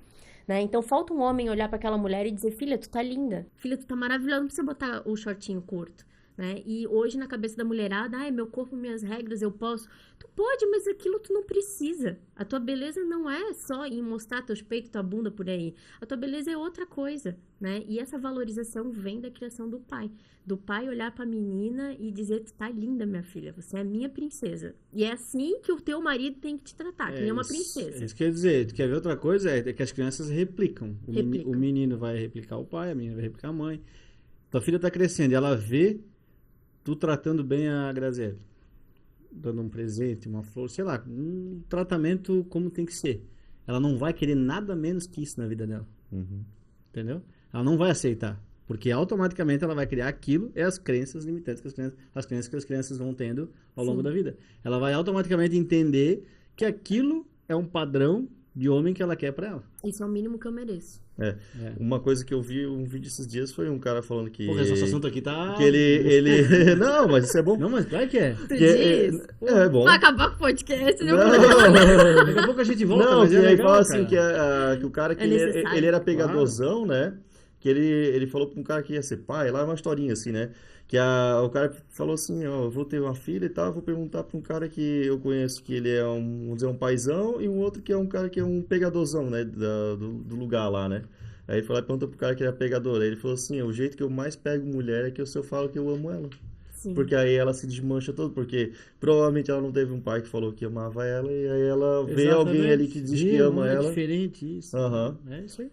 né? Então falta um homem olhar para aquela mulher e dizer, filha, tu tá linda, filha, tu tá maravilhosa, não precisa botar o shortinho curto, né? E hoje na cabeça da mulherada, meu corpo, minhas regras, eu posso. Tu pode, mas aquilo tu não precisa. A tua beleza não é só em mostrar teus peitos, tua bunda por aí. A tua beleza é outra coisa, né? E essa valorização vem da criação do pai. Do pai olhar pra menina e dizer, tu tá linda, minha filha, você é a minha princesa. E é assim que o teu marido tem que te tratar, que nem uma princesa. Isso quer dizer, tu quer ver outra coisa? É que as crianças replicam. O menino vai replicar o pai, a menina vai replicar a mãe. Tua filha tá crescendo e ela vê tu tratando bem a Graziele. dando um presente, uma flor, sei lá, um tratamento como tem que ser. Ela não vai querer nada menos que isso na vida dela. Entendeu? Ela não vai aceitar. Porque automaticamente ela vai criar aquilo e as crenças limitantes as crenças que as crianças vão tendo ao longo da vida. Ela vai automaticamente entender que aquilo é um padrão de homem que ela quer pra ela. Isso é o mínimo que eu mereço. Uma coisa que eu vi um vídeo esses dias foi um cara falando que... Porra, esse assunto aqui tá... Que ele... Não, mas isso é bom. Não, mas claro que é. Tu diz? É bom. Vai acabar com o podcast, né? Daqui a pouco a gente volta, Não, mas que é ele legal, fala cara. assim que o cara que necessário. ele era pegadorzão, né? Que ele falou pra um cara que ia ser pai, lá é uma historinha assim, né? Que o cara falou assim, ó, eu vou ter uma filha e tal, vou perguntar pra um cara que eu conheço que ele é vamos dizer, um paizão, e um outro que é um cara que é um pegadorzão, né? Do lugar lá, né? Aí ele falou, pergunta pro cara que ele é pegador. Aí ele falou assim, o jeito que eu mais pego mulher é que eu falo que eu amo ela. Sim. Porque aí ela se desmancha todo, porque provavelmente ela não teve um pai que falou que amava ela, e aí ela vê alguém ali que diz que ama ela. É diferente isso. É isso aí.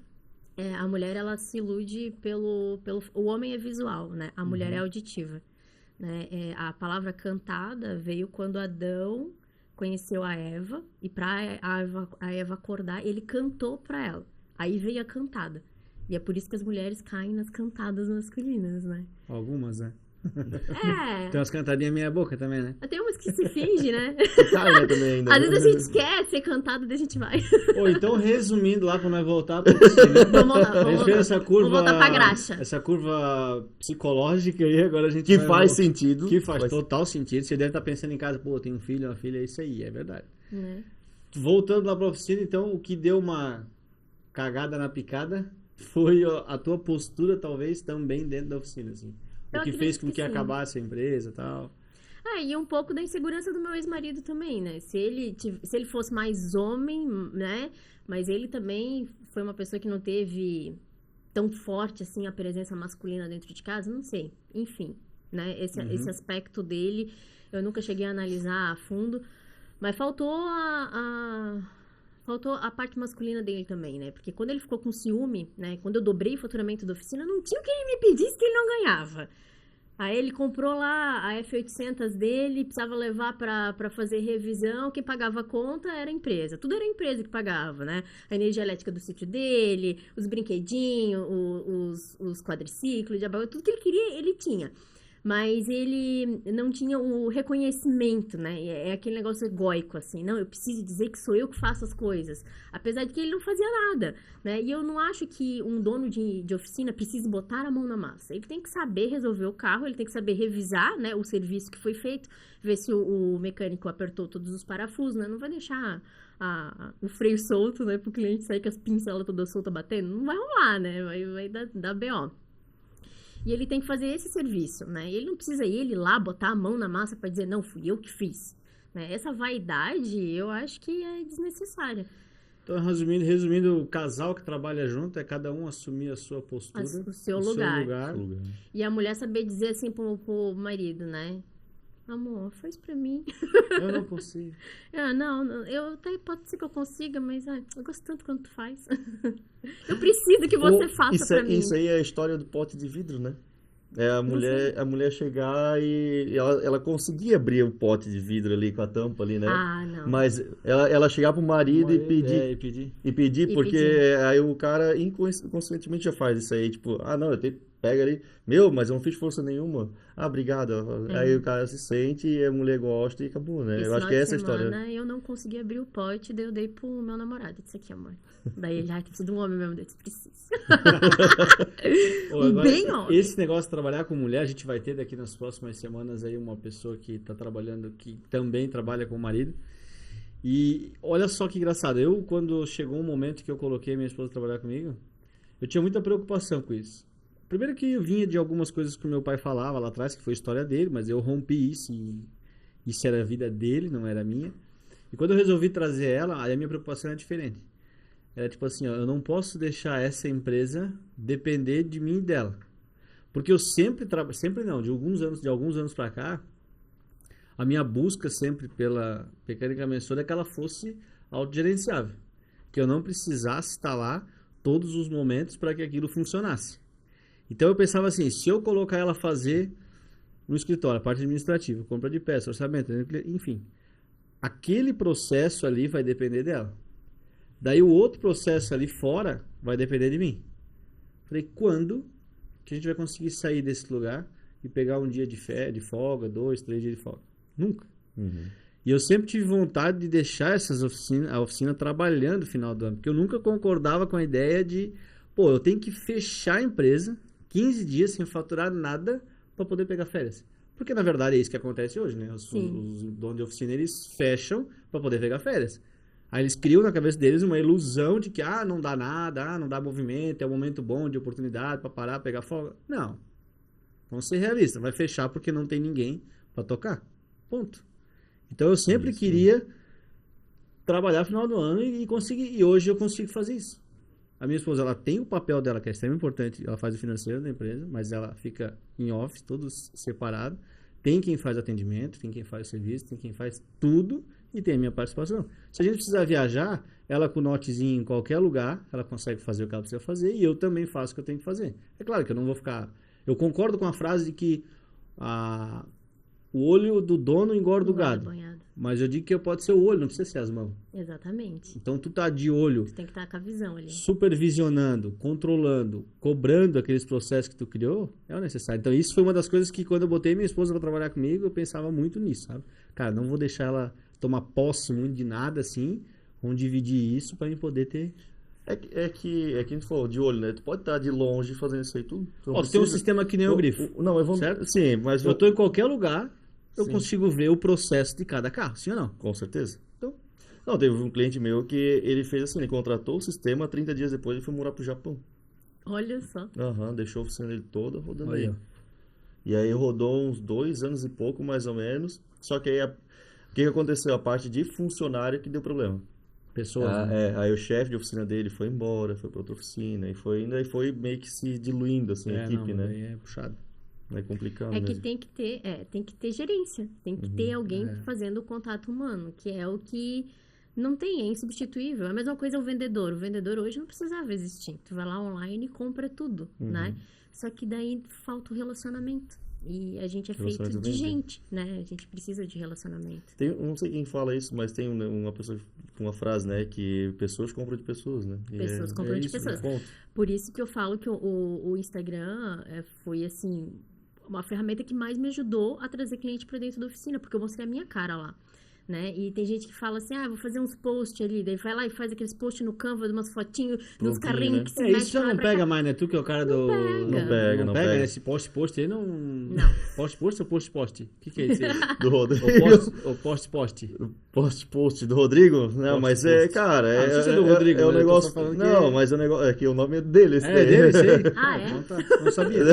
A mulher, ela se ilude pelo... O homem é visual, né? A mulher é auditiva. Né? A palavra cantada veio quando Adão conheceu a Eva, e para a Eva acordar, ele cantou para ela. Aí veio a cantada. E é por isso que as mulheres caem nas cantadas masculinas, né? Algumas, né? É. Tem umas cantadinhas meia boca também, né? Tem umas que se finge, né? Cai, né, também ainda. Às vezes a gente quer ser cantado, daí a gente vai. Ou então, resumindo lá, pra nós voltar pra piscina. A gente fez essa curva... Vamos voltar pra graxa. Essa curva psicológica aí, agora a gente Que vai faz voltar. sentido. Que faz total sentido. Você deve estar pensando em casa, pô, tem um filho, uma filha, é isso aí, é verdade. Né? Voltando lá pra oficina, então, o que deu uma cagada na picada foi a tua postura, talvez, também dentro da oficina, assim. O que fez com que acabasse a empresa e tal. E um pouco da insegurança do meu ex-marido também, né? Se ele fosse mais homem, né? Mas ele também foi uma pessoa que não teve tão forte, assim, a presença masculina dentro de casa, não sei. Enfim, né? Esse aspecto dele, eu nunca cheguei a analisar a fundo. Mas faltou a parte masculina dele também, né? Porque quando ele ficou com ciúme, né? Quando eu dobrei o faturamento da oficina, não tinha o que ele me pedisse que ele não ganhava. Aí ele comprou lá a F800 dele, precisava levar para fazer revisão, quem pagava a conta era a empresa. Tudo era a empresa que pagava, né? A energia elétrica do sítio dele, os brinquedinhos, os quadriciclos, tudo que ele queria, ele tinha. Mas ele não tinha o reconhecimento, né? É aquele negócio egóico, assim. Não, eu preciso dizer que sou eu que faço as coisas. Apesar de que ele não fazia nada, né? E eu não acho que um dono de oficina precise botar a mão na massa. Ele tem que saber resolver o carro, ele tem que saber revisar, né, o serviço que foi feito, ver se o mecânico apertou todos os parafusos, né? Não vai deixar o freio solto, né, pro cliente sair com as pincelas todas soltas batendo. Não vai rolar, né? Vai dar BO. E ele tem que fazer esse serviço, né? Ele não precisa ir lá botar a mão na massa para dizer, não, fui eu que fiz. Né? Essa vaidade, eu acho que é desnecessária. Então, resumindo, o casal que trabalha junto é cada um assumir a sua postura. O seu lugar. Seu lugar. E a mulher saber dizer assim pro marido, né? Amor, faz pra mim. Eu não consigo. Até pode ser que eu consiga, mas eu gosto tanto quando tu faz. Eu preciso que você faça pra mim. Isso aí é a história do pote de vidro, né? É a mulher chegar e ela conseguia abrir o pote de vidro ali com a tampa ali, né? Não. Mas ela chegar pro marido e pedir, porque aí o cara inconscientemente já faz isso aí, tipo, não, pega ali, mas eu não fiz força nenhuma. Obrigado. Aí o cara se sente e a mulher gosta e acabou, né? Eu acho que é essa a história. Eu não consegui abrir o pote, daí eu dei pro meu namorado. Isso aqui, amor. Daí ele, precisa de um homem mesmo, desse precisa. Bem homem. Esse negócio de trabalhar com mulher, a gente vai ter daqui nas próximas semanas aí uma pessoa que tá trabalhando, que também trabalha com o marido. E olha só que engraçado. Quando chegou um momento que eu coloquei minha esposa trabalhar comigo, eu tinha muita preocupação com isso. Primeiro que eu vinha de algumas coisas que o meu pai falava lá atrás, que foi a história dele, mas eu rompi isso e isso era a vida dele, não era a minha. E quando eu resolvi trazer ela, aí a minha preocupação era diferente. Era tipo assim, eu não posso deixar essa empresa depender de mim e dela. Porque eu de alguns anos pra cá, a minha busca sempre pela mecânica Mensura é que ela fosse autogerenciável. Que eu não precisasse estar lá todos os momentos para que aquilo funcionasse. Então eu pensava assim, se eu colocar ela a fazer no escritório, a parte administrativa, compra de peça, orçamento, enfim. Aquele processo ali vai depender dela. Daí o outro processo ali fora vai depender de mim. Falei, quando que a gente vai conseguir sair desse lugar e pegar um dia de folga, 2, 3 dias de folga? Nunca. E eu sempre tive vontade de deixar a oficina trabalhando no final do ano, porque eu nunca concordava com a ideia de, pô, eu tenho que fechar a empresa 15 dias sem faturar nada para poder pegar férias. Porque, na verdade, é isso que acontece hoje, né? Os donos de oficina, eles fecham para poder pegar férias. Aí eles criam na cabeça deles uma ilusão de que, não dá nada, não dá movimento, é um momento bom de oportunidade para parar, pegar folga. Não. Vamos ser realistas. Vai fechar porque não tem ninguém para tocar. Ponto. Então, eu sempre queria trabalhar no final do ano e conseguir. E hoje eu consigo fazer isso. A minha esposa, ela tem o papel dela, que é extremamente importante. Ela faz o financeiro da empresa, mas ela fica em office, todos separados. Tem quem faz atendimento, tem quem faz serviço, tem quem faz tudo e tem a minha participação. Se a gente precisar viajar, ela com o notezinho em qualquer lugar, ela consegue fazer o que ela precisa fazer e eu também faço o que eu tenho que fazer. É claro que eu não vou ficar... Eu concordo com a frase de que o olho do dono engorda o gado. Mas eu digo que pode ser o olho, não precisa ser as mãos. Exatamente. Então, tu tá de olho... Você tem que estar com a visão ali. Supervisionando, controlando, cobrando aqueles processos que tu criou, é o necessário. Então, isso foi uma das coisas que quando eu botei minha esposa para trabalhar comigo, eu pensava muito nisso, sabe? Cara, não vou deixar ela tomar posse muito de nada, assim. Vamos dividir isso para mim poder ter... É que a gente falou de olho, né? Tu pode estar de longe fazendo isso aí tudo. Tu tem um sistema que nem o grifo. Não, eu vou... Certo? Sim, mas... Eu tô em qualquer lugar... Eu consigo ver o processo de cada carro, sim ou não? Com certeza. Então, não, teve um cliente meu que ele fez assim, ele contratou o sistema, 30 dias depois ele foi morar pro Japão. Olha só. Deixou a oficina dele toda rodando aí. E aí rodou uns 2 anos e pouco, mais ou menos. Só que aí, o que aconteceu? A parte de funcionário que deu problema. Pessoa. Aí o chefe de oficina dele foi embora, foi pra outra oficina, e foi meio que se diluindo, assim, a equipe, né? Aí é puxado. É complicado que mesmo. tem que ter gerência, tem que ter alguém fazendo o contato humano, que é o que não tem, é insubstituível. É a mesma coisa o vendedor hoje não precisava existir. Tu vai lá online e compra tudo, né? Só que daí falta o relacionamento. E a gente é feito de gente, né? A gente precisa de relacionamento. Não sei quem fala isso, mas tem uma pessoa com uma frase, né? Que pessoas compram de pessoas, né? Pessoas compram de pessoas. Por isso que eu falo que o Instagram foi, assim... uma ferramenta que mais me ajudou a trazer cliente para dentro da oficina, porque eu mostrei a minha cara lá, né? E tem gente que fala assim, vou fazer uns posts ali, daí vai lá e faz aqueles posts no Canva, de umas fotinhos, nos carrinhos, né? Que se mete. Isso já não pega mais, né? Tu que é o cara do... Não pega. Esse post aí não... Post ou post? O que é isso aí? Do Rodrigo. Ou post? Post do Rodrigo? Não, mas cara... não sei se é do Rodrigo, é um negócio... Não, mas o negócio... É que o nome é dele, esse daí. Dele, esse aí? Então tá. Não sabia.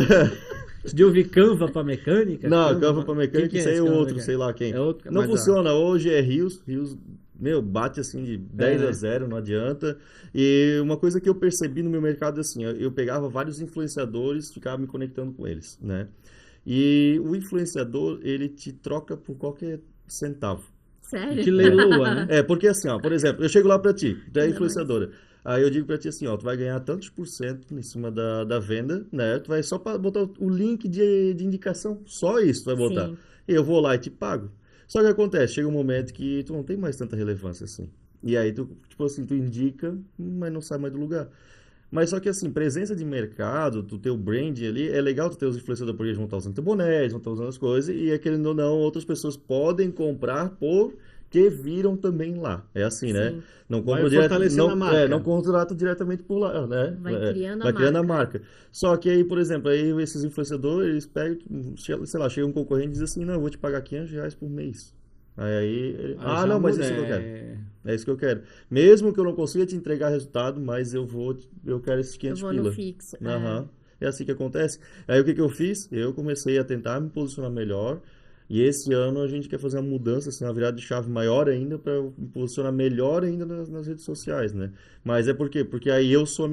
Você já ouviu Canva pra mecânica? Não, Canva pra mecânica, isso aí é outro, sei lá quem. Não funciona, hoje é Rios, bate assim de 10-0, não adianta. E uma coisa que eu percebi no meu mercado, assim, eu pegava vários influenciadores, ficava me conectando com eles, né? E o influenciador, ele te troca por qualquer centavo. Sério? Te leiloa, né? Porque assim, por exemplo, eu chego lá pra ti, tu é influenciadora. Aí eu digo pra ti assim, tu vai ganhar tantos % em cima da venda, né? Tu vai só botar o link de indicação, só isso tu vai botar. Sim. E eu vou lá e te pago. Só que acontece, chega um momento que tu não tem mais tanta relevância assim. E aí tu, tipo assim, tu indica, mas não sai mais do lugar. Mas só que assim, presença de mercado, tu ter o brand ali, é legal tu ter os influenciadores porque eles vão estar usando teu boné, eles vão estar usando as coisas, e querendo ou não, outras pessoas podem comprar porque viram também lá. É assim, Sim. né? Não compra fortalecendo a marca. Não contrata diretamente por lá, né? Vai criando a marca. Só que aí, por exemplo, aí esses influenciadores, eles pegam, sei lá, chega um concorrente e diz assim, não, eu vou te pagar R$500 por mês. Aí não, mas isso que eu quero. É isso que eu quero. Mesmo que eu não consiga te entregar resultado, mas eu quero esses 500 pila. Eu vou no fixo. É assim que acontece. Aí o que eu fiz? Eu comecei a tentar me posicionar melhor. E esse ano a gente quer fazer uma mudança, assim, uma virada de chave maior ainda para me posicionar melhor ainda nas redes sociais, né? Mas é por quê? Porque aí eu sou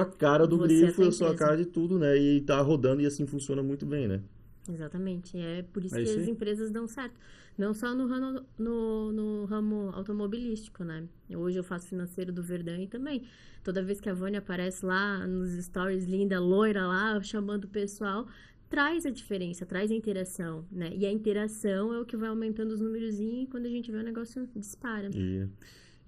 a cara do grifo, eu sou a cara de tudo, né? E tá rodando e assim funciona muito bem, né? Exatamente. É por isso que as empresas dão certo. Não só no ramo automobilístico, né? Hoje eu faço financeiro do Verdão e também. Toda vez que a Vânia aparece lá nos stories, linda, loira lá, chamando o pessoal, traz a diferença, traz a interação, né? E a interação é o que vai aumentando os númerozinhos e quando a gente vê o negócio dispara.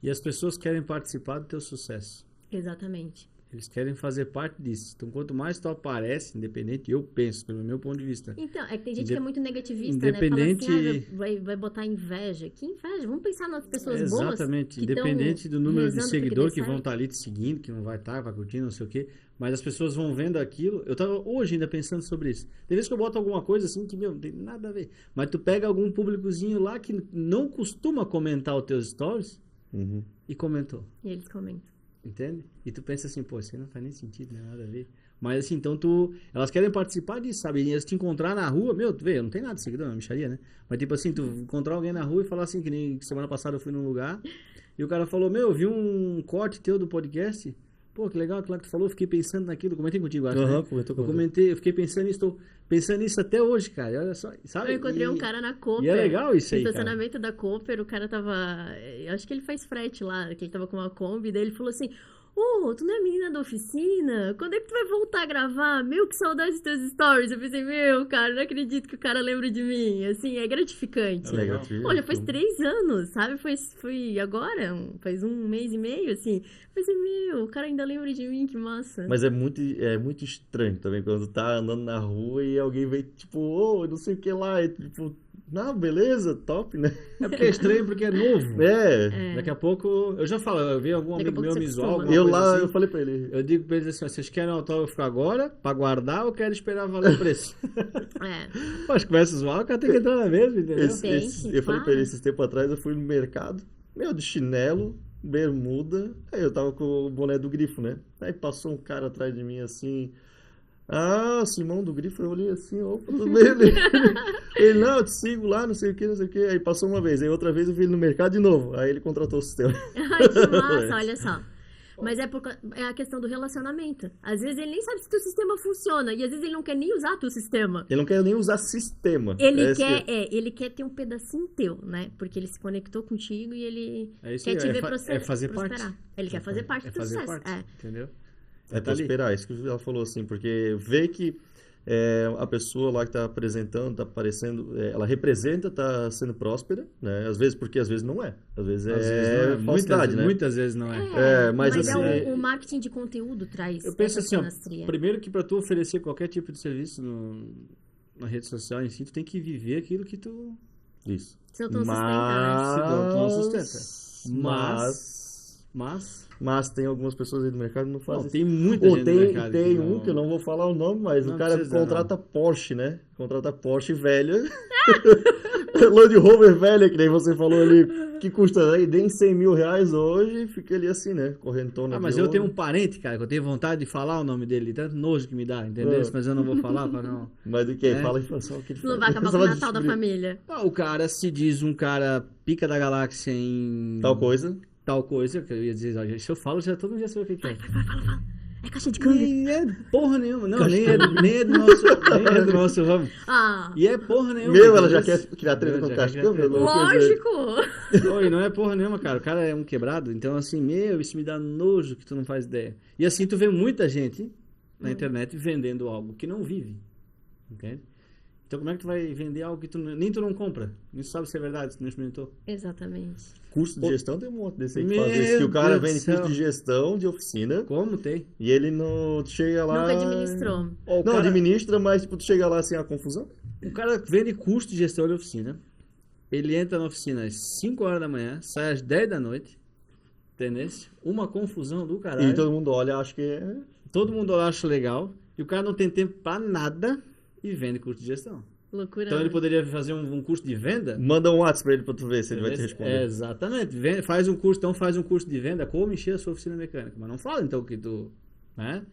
E as pessoas querem participar do teu sucesso. Exatamente. Eles querem fazer parte disso. Então, quanto mais tu aparece, independente, eu penso, pelo meu ponto de vista. Então, é que tem gente que é muito negativista, independente... né? Fala assim, vai botar inveja. Que inveja? Vamos pensar nas pessoas boas. Exatamente. Independente do número de seguidores que vão estar ali te seguindo, que não vai estar, vai curtindo, não sei o quê. Mas as pessoas vão vendo aquilo. Eu tava hoje ainda pensando sobre isso. Tem vezes que eu boto alguma coisa assim que, não tem nada a ver. Mas tu pega algum públicozinho lá que não costuma comentar os teus stories e comentou. E eles comentam. Entende? E tu pensa assim, pô, isso aí não faz nem sentido, não é nada a ver. Mas assim, então elas querem participar disso, sabe? E elas te encontrar na rua, meu, tu vê, não tem nada de seguidor, não mexaria, né? Mas tipo assim, tu encontrar alguém na rua e falar assim, que nem semana passada eu fui num lugar e o cara falou, meu, eu vi um corte teu do podcast, pô, que legal aquilo que tu falou, fiquei pensando naquilo, comentei contigo, acho, né? Eu fiquei pensando nisso, tô pensando nisso até hoje, cara, olha só, sabe? Eu encontrei um cara na Cooper. E é legal isso aí, no estacionamento da Cooper, o cara tava, eu acho que ele faz frete lá, que ele tava com uma Kombi, daí ele falou assim, tu não é a menina da oficina? Quando é que tu vai voltar a gravar? Meu, que saudade dos teus stories. Eu pensei, meu, cara, não acredito que o cara lembra de mim. Assim, é gratificante. É legal. Olha, faz 3 anos, sabe? Foi agora, faz 1 mês e meio, assim. Eu pensei, meu, o cara ainda lembra de mim, que massa. Mas é muito estranho também, quando tá andando na rua e alguém vem, tipo, não sei o que lá, e, tipo... Não, beleza, top, né? É porque é estranho, porque é novo. Daqui a pouco, eu já falo, eu vi algum amigo meu me zoar. Eu falei pra ele. Eu digo pra eles assim, vocês querem autógrafo agora, pra guardar, ou querem esperar valer o preço? Mas começa a zoar, o cara tem que entrar na mesma, entendeu? Eu falei pra ele, esses tempos atrás, eu fui no mercado, de chinelo, bermuda, aí eu tava com o boné do Grifo, né? Aí passou um cara atrás de mim, assim... Ah, Simão do Grifo, eu olhei assim, opa, tudo bem? Ele, não, eu te sigo lá, não sei o que. Aí passou uma vez, aí outra vez eu vi ele no mercado de novo, aí ele contratou o sistema. Ai, que massa, olha só. Mas é a questão do relacionamento. Às vezes ele nem sabe se o teu sistema funciona, e às vezes ele não quer nem usar o teu sistema. Ele não quer nem usar sistema. Ele quer ter um pedacinho teu, né? Porque ele se conectou contigo e ele quer te ver fazer prosperar. Parte. Ele quer fazer parte do teu sucesso. Entendeu? É prosperar, isso que ela falou assim, porque vê que a pessoa lá que está apresentando, está aparecendo, ela representa, está sendo próspera, né? Às vezes, porque às vezes não é. Às vezes é falsidade, né? Muitas vezes não é. Mas assim, o marketing de conteúdo traz. Eu penso assim, primeiro que para tu oferecer qualquer tipo de serviço na rede social em si, tu tem que viver aquilo que tu... Isso. Se tu não sustenta. Mas tem algumas pessoas aí do mercado que não fazem isso. Tem muita gente no mercado. Tem um que eu não vou falar o nome, mas o cara contrata Porsche, né? Contrata Porsche velha. Land Rover velha, que nem você falou ali, que custa nem 100 mil reais hoje, fica ali assim, né? Correntona. Mas eu tenho um parente, cara, que eu tenho vontade de falar o nome dele, tanto nojo que me dá, entendeu? Mas eu não vou falar pra não... Mas de quem? Fala só o que ele fala. Não vai acabar com o Natal da família. O cara se diz um cara pica da galáxia em... Tal coisa, que eu ia dizer, se eu falo, já todo mundo já sabe o que é. Fala. É caixa de câmbio. Nem é porra nenhuma. Não, nem é do nosso ramo. E é porra nenhuma. Ela já quer criar treta com caixa de câmbio? Lógico! Oi, não é porra nenhuma, cara. O cara é um quebrado. Então, assim, isso me dá nojo que tu não faz ideia. E assim, tu vê muita gente na internet vendendo algo que não vive. Entende? Então, como é que tu vai vender algo que nem tu não compra? Nem sabe se é verdade, se tu não experimentou. Exatamente. Curso de gestão tem um monte desse aí que faz isso. Que o cara vende curso de gestão, de oficina. Como tem? E ele não chega lá... Nunca administrou. Não, administra, mas tipo, tu chega lá assim, a confusão. O cara vende curso de gestão de oficina. Ele entra na oficina às 5 horas da manhã, sai às 10 da noite. Entendeu? Uma confusão do caralho. E todo mundo olha, acha que é... Todo mundo acha legal. E o cara não tem tempo pra nada e vende curso de gestão. Loucura. Então ele poderia fazer um curso de venda. Manda um WhatsApp pra ele pra tu ver se ele vai te responder. Exatamente. Faz um curso de venda, como encher a sua oficina mecânica. Mas não fala então que tu... Né?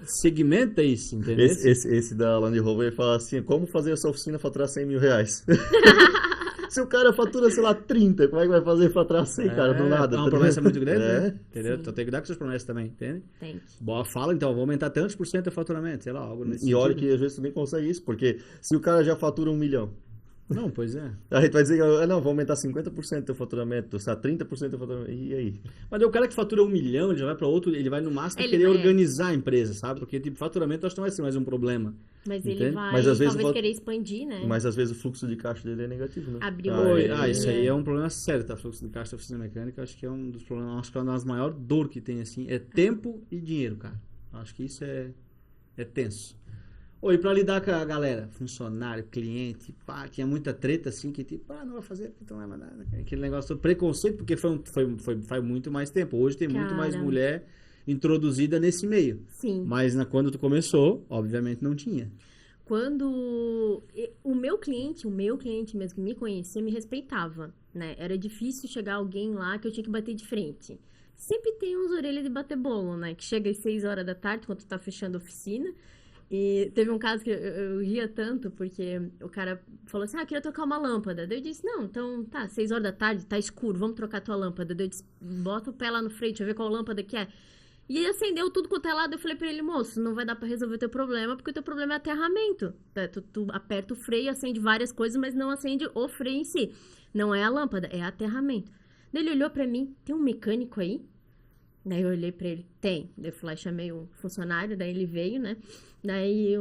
Segmenta isso, entendeu? Esse da Land Rover, ele fala assim, como fazer a sua oficina faturar 100 mil reais? Se o cara fatura, sei lá, 30, como é que vai fazer faturar 100, cara? Do nada. É uma promessa muito grande, né? Entendeu? Então tem que cuidar com suas promessas também, entende? Tem. Boa, fala então, vou aumentar tantos % do faturamento, sei lá, algo nesse sentido. E olha que às vezes tu nem consegue isso, porque se o cara já fatura 1 milhão, Não, pois é. A gente vai dizer, não, vou aumentar 50% do teu faturamento, 30% do teu faturamento, e aí? Mas o cara que fatura 1 milhão, ele já vai para outro, ele vai no máximo Ele querer vai- organizar a empresa, sabe? Porque, tipo, faturamento eu acho que não vai ser mais um problema. Mas ele Entende? vai, Mas às vezes talvez, querer expandir, né? Mas às vezes o fluxo de caixa dele é negativo, né? Abrir Ah, uma é. linha. Isso aí é um problema sério, tá? Fluxo de caixa da oficina mecânica, acho que é um dos problemas, acho que é uma das maiores dores que tem, assim, é tempo e dinheiro, cara. Acho que isso é tenso. Oi, pra lidar com a galera, funcionário, cliente, pá, tinha muita treta, assim, que tipo, não vai fazer, então não vai nada. Aquele negócio todo preconceito, porque faz muito mais tempo. Hoje tem muito mais Cara. mulher introduzida nesse meio. Sim. Mas quando tu começou, obviamente não tinha. Quando o meu cliente mesmo que me conhecia, me respeitava, né? Era difícil chegar alguém lá que eu tinha que bater de frente. Sempre tem uns orelhas de bater bolo, né? Que chega às 6 horas da tarde, quando tu tá fechando a oficina. E teve um caso que eu ria tanto, porque o cara falou assim, queria trocar uma lâmpada. Daí eu disse, não, então, tá, 6 horas da tarde, tá escuro, vamos trocar tua lâmpada. Daí eu disse, bota o pé lá no freio, deixa eu ver qual lâmpada que é. E ele acendeu tudo quanto é lado. Eu falei pra ele, moço, não vai dar pra resolver teu problema, porque o teu problema é aterramento. Tu aperta o freio, acende várias coisas, mas não acende o freio em si. Não é a lâmpada, é aterramento. Daí ele olhou pra mim, tem um mecânico aí? Daí eu olhei pra ele, tem. Daí eu fui lá e chamei o funcionário, daí ele veio, né? Daí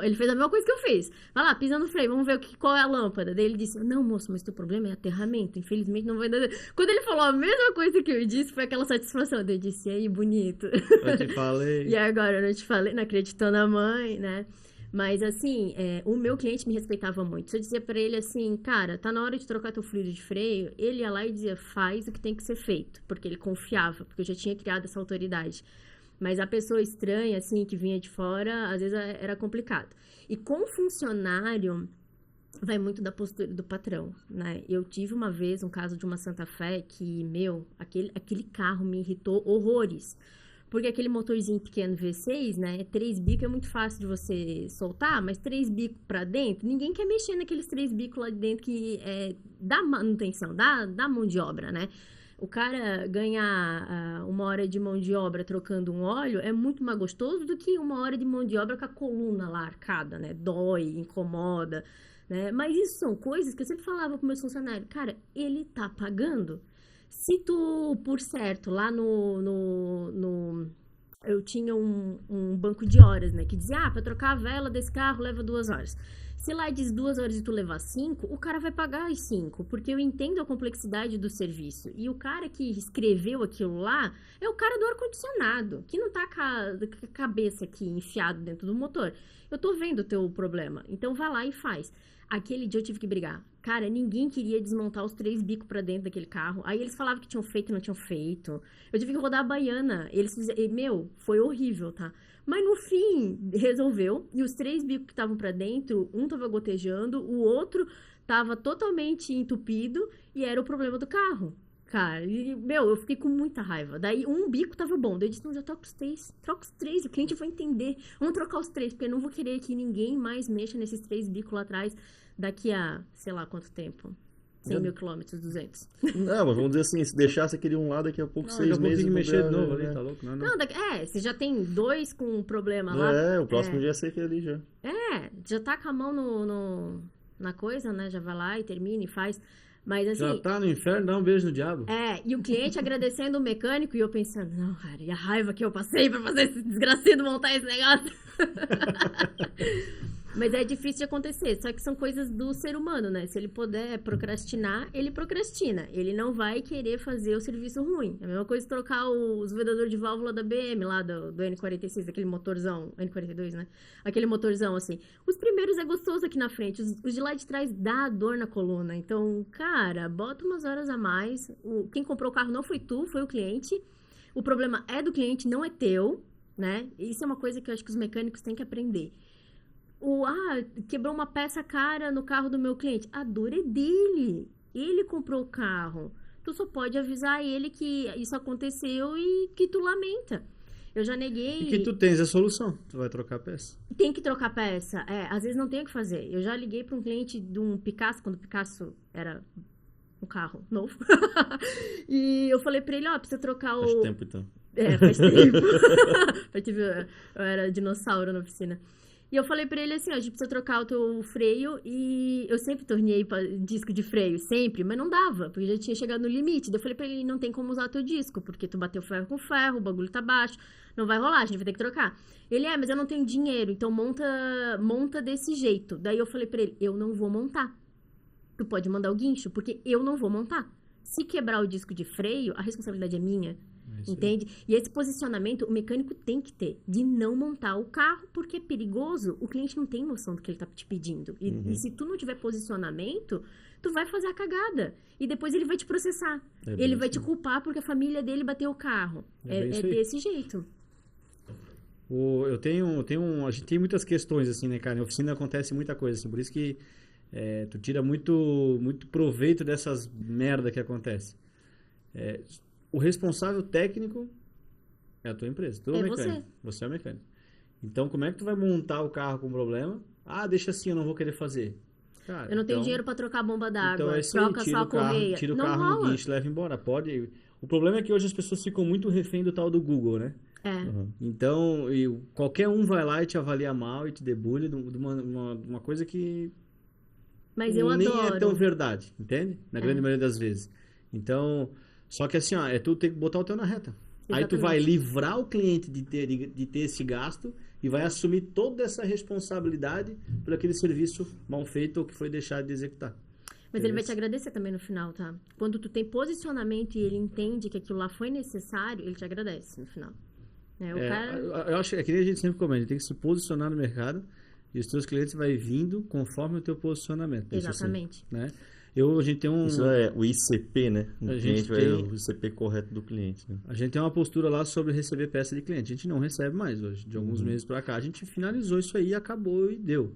ele fez a mesma coisa que eu fiz. Vai lá, pisa no freio, vamos ver qual é a lâmpada. Daí ele disse, não, moço, mas teu problema é aterramento. Infelizmente não vai dar... Quando ele falou a mesma coisa que eu disse, foi aquela satisfação. Daí eu disse, e aí, bonito. Eu te falei. E agora, eu não te falei, não acreditou na mãe, né? Mas, assim, o meu cliente me respeitava muito. Se eu dizia pra ele assim, cara, tá na hora de trocar teu fluido de freio, ele ia lá e dizia, faz o que tem que ser feito. Porque ele confiava, porque eu já tinha criado essa autoridade. Mas a pessoa estranha, assim, que vinha de fora, às vezes era complicado. E com funcionário, vai muito da postura do patrão, né? Eu tive uma vez um caso de uma Santa Fé que, aquele carro me irritou horrores. Porque aquele motorzinho pequeno V6, né? 3 bicos é muito fácil de você soltar, mas 3 bicos pra dentro, ninguém quer mexer naqueles 3 bicos lá dentro que dá manutenção, dá mão de obra, né? O cara ganhar 1 hora de mão de obra trocando um óleo é muito mais gostoso do que 1 hora de mão de obra com a coluna lá arcada, né? Dói, incomoda, né? Mas isso são coisas que eu sempre falava pro meu funcionário. Cara, ele tá pagando. Se tu, por certo, lá eu tinha um banco de horas, né? Que dizia, pra trocar a vela desse carro leva 2 horas. Se lá diz 2 horas e tu levar 5, o cara vai pagar as 5, porque eu entendo a complexidade do serviço. E o cara que escreveu aquilo lá é o cara do ar-condicionado, que não tá com a cabeça aqui enfiado dentro do motor. Eu tô vendo o teu problema, então vai lá e faz. Aquele dia eu tive que brigar. Cara, ninguém queria desmontar os 3 bicos pra dentro daquele carro. Aí eles falavam que tinham feito e não tinham feito. Eu tive que rodar a baiana. Eles fizeram... foi horrível, tá? Mas no fim, resolveu. E os 3 bicos que estavam pra dentro, um tava gotejando, o outro tava totalmente entupido e era o problema do carro. Cara, eu fiquei com muita raiva. Daí, um bico tava bom. Daí eu disse, não, já troca os 3. Troca os 3, o cliente vai entender. Vamos trocar os 3, porque eu não vou querer que ninguém mais mexa nesses 3 bicos lá atrás daqui a, sei lá quanto tempo. 100 mil quilômetros, 200. Não, mas vamos dizer assim, se deixasse aquele um lá, daqui a pouco, 6 meses... Não, mexer de novo ali, né? tá louco? Não. Não, você já tem 2 com problema lá. O próximo dia ia ser aquele ali já. Já tá com a mão na coisa, né? Já vai lá e termina e faz. Mas assim... Já tá no inferno, dá um beijo no diabo. E o cliente agradecendo o mecânico e eu pensando, não, cara, e a raiva que eu passei pra fazer esse desgraçado montar esse negócio. Mas é difícil de acontecer, só que são coisas do ser humano, né? Se ele puder procrastinar, ele procrastina. Ele não vai querer fazer o serviço ruim. É a mesma coisa trocar os vedadores de válvula da BM lá do N46, aquele motorzão, N42, né? Aquele motorzão, assim. Os primeiros é gostoso aqui na frente, os de lá de trás dá dor na coluna. Então, cara, bota umas horas a mais. Quem comprou o carro não foi tu, foi o cliente. O problema é do cliente, não é teu, né? Isso é uma coisa que eu acho que os mecânicos têm que aprender. Quebrou uma peça cara no carro do meu cliente. A dor é dele. Ele comprou o carro. Tu só pode avisar ele que isso aconteceu e que tu lamenta. Eu já neguei... E que tu tens a solução. Tu vai trocar a peça. Tem que trocar peça. Às vezes não tem o que fazer. Eu já liguei para um cliente de um Picasso, quando o Picasso era um carro novo. E eu falei para ele, precisa trocar o... Faz tempo, então. Faz tempo. Eu era dinossauro na oficina. E eu falei pra ele assim, ó, a gente precisa trocar o teu freio e eu sempre torneei disco de freio, sempre, mas não dava, porque já tinha chegado no limite. Daí eu falei pra ele, não tem como usar o teu disco, porque tu bateu ferro com ferro, o bagulho tá baixo, não vai rolar, a gente vai ter que trocar. Ele, mas eu não tenho dinheiro, então monta desse jeito. Daí eu falei pra ele, eu não vou montar. Tu pode mandar o guincho, porque eu não vou montar. Se quebrar o disco de freio, a responsabilidade é minha. Entende? E esse posicionamento o mecânico tem que ter, de não montar o carro, porque é perigoso, o cliente não tem noção do que ele tá te pedindo. E se tu não tiver posicionamento, tu vai fazer a cagada. E depois ele vai te processar. Ele vai te culpar porque a família dele bateu o carro. É desse jeito. A gente tem muitas questões, assim, né, cara? Na oficina acontece muita coisa, assim, por isso que tu tira muito proveito dessas merda que acontece. O responsável técnico é a tua empresa, tu é o mecânico. Você é o mecânico. Então, como é que tu vai montar o carro com problema? Deixa assim, eu não vou querer fazer. Cara, eu não tenho dinheiro para trocar a bomba d'água, então troca só a correia. Tira o carro no guincho, leva embora. Pode. O problema é que hoje as pessoas ficam muito refém do tal do Google, né? Então, qualquer um vai lá e te avalia mal e te debulha de uma coisa que mas eu nem adoro. É tão verdade, entende? Na grande maioria das vezes. Então, só que assim, tu tem que botar o teu na reta. Exatamente. Aí tu vai livrar o cliente de ter esse gasto e vai assumir toda essa responsabilidade por aquele serviço mal feito ou que foi deixado de executar. Mas ele vai te agradecer também no final, tá? Quando tu tem posicionamento e ele entende que aquilo lá foi necessário, ele te agradece no final. Eu acho que a gente sempre comenta, tem que se posicionar no mercado e os teus clientes vão vindo conforme o teu posicionamento. Exatamente. Assim, né? A gente tem Isso é o ICP, né? O ICP correto do cliente. Né? A gente tem uma postura lá sobre receber peça de cliente. A gente não recebe mais hoje. De alguns meses para cá, a gente finalizou isso aí, acabou e deu.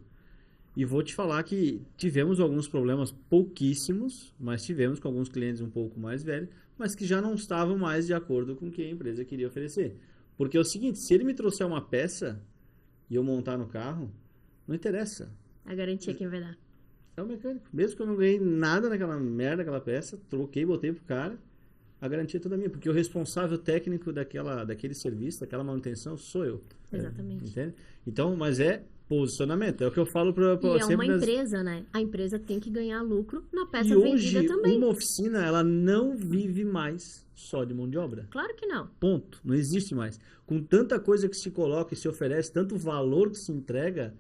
E vou te falar que tivemos alguns problemas, pouquíssimos, mas tivemos com alguns clientes um pouco mais velhos, mas que já não estavam mais de acordo com o que a empresa queria oferecer. Porque é o seguinte, se ele me trouxer uma peça e eu montar no carro, não interessa. A garantia quem vai dar. É o mecânico. Mesmo que eu não ganhei nada naquela merda, aquela peça, troquei, botei pro cara, a garantia é toda minha. Porque o responsável técnico daquele serviço, daquela manutenção, sou eu. Exatamente. Entende? Então, mas é posicionamento. É o que eu falo para é uma empresa, né? A empresa tem que ganhar lucro na peça vendida também. E hoje, uma oficina, ela não vive mais só de mão de obra. Claro que não. Ponto. Não existe mais. Com tanta coisa que se coloca e se oferece, tanto valor que se entrega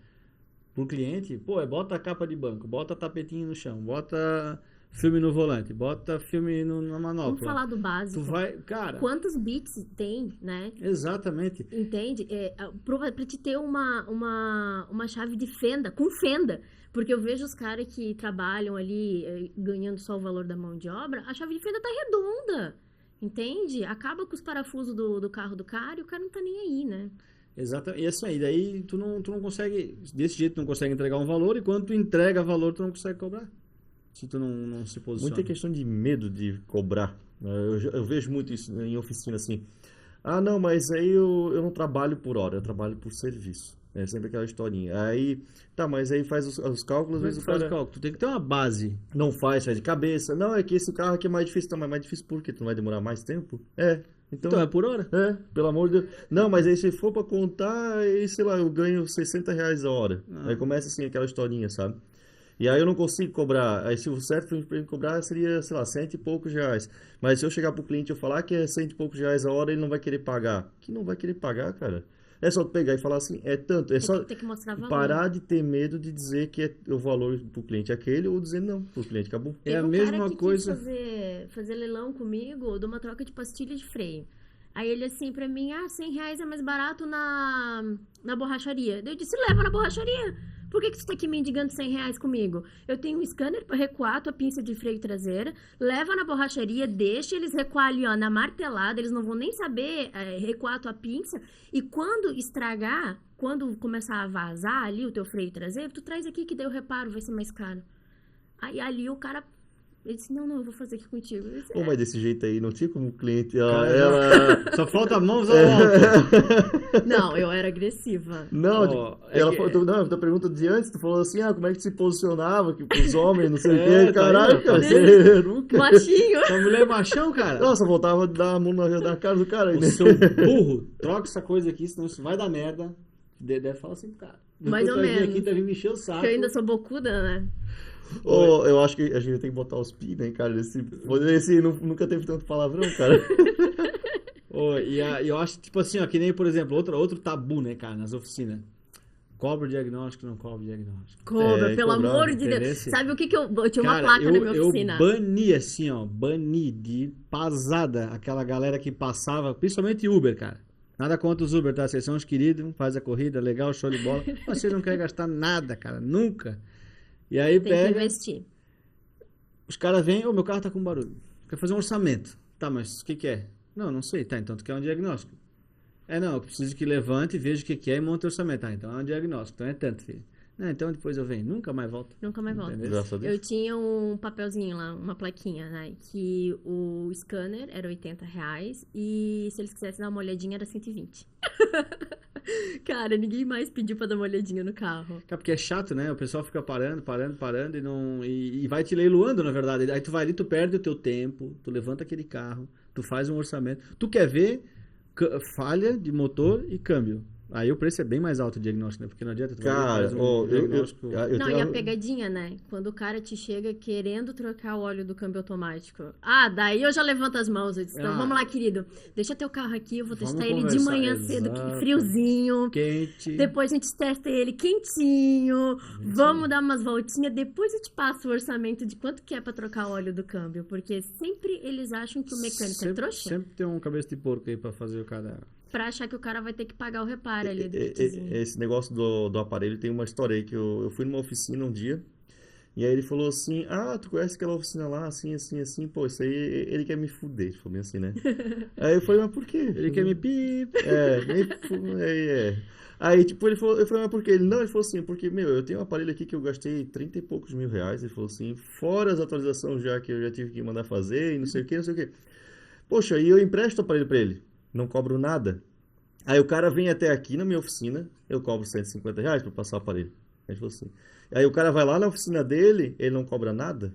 pro cliente, bota a capa de banco, bota tapetinho no chão, bota filme no volante, bota filme na manopla. Vamos falar do básico. Tu vai, cara... Quantos bits tem, né? Exatamente. Entende? Pra te ter uma chave de fenda, com fenda. Porque eu vejo os caras que trabalham ali ganhando só o valor da mão de obra, a chave de fenda tá redonda. Entende? Acaba com os parafusos do carro do cara e o cara não tá nem aí, né? Exato, e assim, daí tu não consegue, desse jeito tu não consegue entregar um valor, e quando tu entrega valor, tu não consegue cobrar, se tu não se posiciona. Muita questão de medo de cobrar, eu vejo muito isso em oficina, assim, não, mas aí eu não trabalho por hora, eu trabalho por serviço, é sempre aquela historinha, aí, mas aí faz os cálculos, às vezes o cara... Tu tem que ter uma base. Não faz de cabeça, não, é que esse carro aqui é mais difícil, mas mais difícil por quê? Tu não vai demorar mais tempo? Então é por hora? Pelo amor de Deus. Não, mas aí se for pra contar, aí, sei lá, eu ganho R$60 a hora. Aí começa assim aquela historinha, sabe? E aí eu não consigo cobrar. Aí se o certo pra mim cobrar seria, sei lá, R$100 e poucos. Mas se eu chegar pro cliente e eu falar que é R$100 e poucos a hora, ele não vai querer pagar. Que não vai querer pagar, cara? É só tu pegar e falar assim, é tanto. É só ter que mostrar valor. Parar de ter medo de dizer que o valor pro cliente é aquele ou dizer não pro cliente, acabou. É a mesma coisa. Quis fazer leilão comigo de uma troca de pastilha de freio. Aí ele assim pra mim, R$100 é mais barato na borracharia. Daí eu disse, leva na borracharia. Por que você tá aqui mendigando R$100 comigo? Eu tenho um scanner pra recuar a tua pinça de freio traseira, leva na borracharia, deixa eles recuar ali, na martelada, eles não vão nem saber recuar a tua pinça. E quando estragar, quando começar a vazar ali o teu freio traseiro, tu traz aqui que daí eu reparo, vai ser mais caro. Aí ali o cara... Ele disse, não, eu vou fazer aqui contigo. Disse, mas desse jeito aí, não tinha como o cliente... Só falta a mão, Não, eu era agressiva. Não, a tua pergunta de antes, tu falou assim, como é que se posicionava que pros homens, não sei o quê. Caralho, cara, você nunca... Machinho. Essa mulher é machão, cara. Nossa, voltava a dar a mão na cara do cara. O seu burro, troca essa coisa aqui, senão isso vai dar merda. Deve falar assim, cara. Mais ou menos. Aqui, tá vindo me encher o saco. Porque eu ainda sou bocuda, né? Eu acho que a gente tem que botar os pi, né, cara? Esse nunca teve tanto palavrão, cara. E eu acho, tipo assim, ó, que nem, por exemplo, outro tabu, né, cara, nas oficinas. Cobra o diagnóstico, não cobra o diagnóstico. Cobra, pelo amor de entendeu? Deus. Sabe o que eu tinha uma Cara, placa na minha oficina. Eu bani, assim, ó, de pasada aquela galera que passava, principalmente Uber, cara. Nada contra os Uber, tá? Vocês são os queridos, faz a corrida, legal, show de bola. Mas vocês não querem gastar nada, cara, nunca. E aí Tem que investir. Os caras vêm, meu carro tá com barulho. Quer fazer um orçamento. Tá, mas o que é? Não sei. Tá, então tu quer um diagnóstico. Não, eu preciso que levante, veja o que é e monte o orçamento. Ah, então é um diagnóstico. Então é tanto, filho. Não, então depois eu venho. Nunca mais volto. Nunca mais volto. Graças a Deus. Eu tinha um papelzinho lá, uma plaquinha, né? Que o scanner era R$80 e se eles quisessem dar uma olhadinha era 120. Cara, ninguém mais pediu pra dar uma olhadinha no carro. Cara, porque é chato, né? O pessoal fica parando e vai te leiloando, na verdade. Aí tu vai ali, tu perde o teu tempo, tu levanta aquele carro, tu faz um orçamento. Tu quer ver falha de motor e câmbio. Aí o preço é bem mais alto o diagnóstico, né? Porque não adianta tu faz um diagnóstico. Não, e a pegadinha, né? Quando o cara te chega querendo trocar o óleo do câmbio automático. Ah, daí eu já levanto as mãos e disse, então vamos lá, querido. Deixa teu carro aqui, eu vou testar ele de manhã cedo, friozinho. Quente. Depois a gente testa ele quentinho. Vamos dar umas voltinhas. Depois eu te passo o orçamento de quanto que é pra trocar o óleo do câmbio. Porque sempre eles acham que o mecânico é trouxa. Sempre tem um cabeça de porco aí pra fazer o cara... Pra achar que o cara vai ter que pagar o reparo ali do Esse negócio do aparelho tem uma história aí que eu fui numa oficina um dia e aí ele falou assim, tu conhece aquela oficina lá, assim, pô, isso aí ele quer me fuder, ele falou bem assim, né? Aí eu falei, mas por quê? Ele quer me pip. Aí tipo, eu falei, mas por quê? Ele falou assim, porque, eu tenho um aparelho aqui que eu gastei 30 e poucos mil reais, ele falou assim, fora as atualizações já que eu já tive que mandar fazer e não sei o que. Poxa, e eu empresto o aparelho pra ele. Não cobro nada. Aí o cara vem até aqui na minha oficina, eu cobro 150 reais para passar o aparelho. Ele falou assim. Aí o cara vai lá na oficina dele, ele não cobra nada.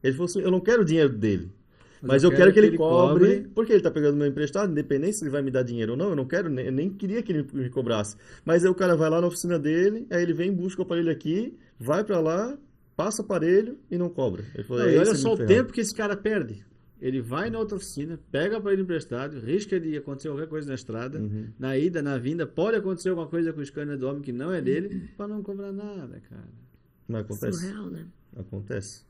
Ele falou assim, eu não quero o dinheiro dele. Mas eu quero que ele cobre, porque ele tá pegando meu emprestado, independente se ele vai me dar dinheiro ou não, eu não quero, eu nem queria que ele me cobrasse. Mas aí o cara vai lá na oficina dele, aí ele vem, busca o aparelho aqui, vai para lá, passa o aparelho e não cobra. Ele falou, e olha só o tempo que esse cara perde. Ele vai na outra oficina, pega para ele emprestado, risca de acontecer qualquer coisa na estrada, na ida, na vinda, pode acontecer alguma coisa com o scanner do homem que não é dele, para não cobrar nada, cara. Mas acontece. Surreal, né? Acontece.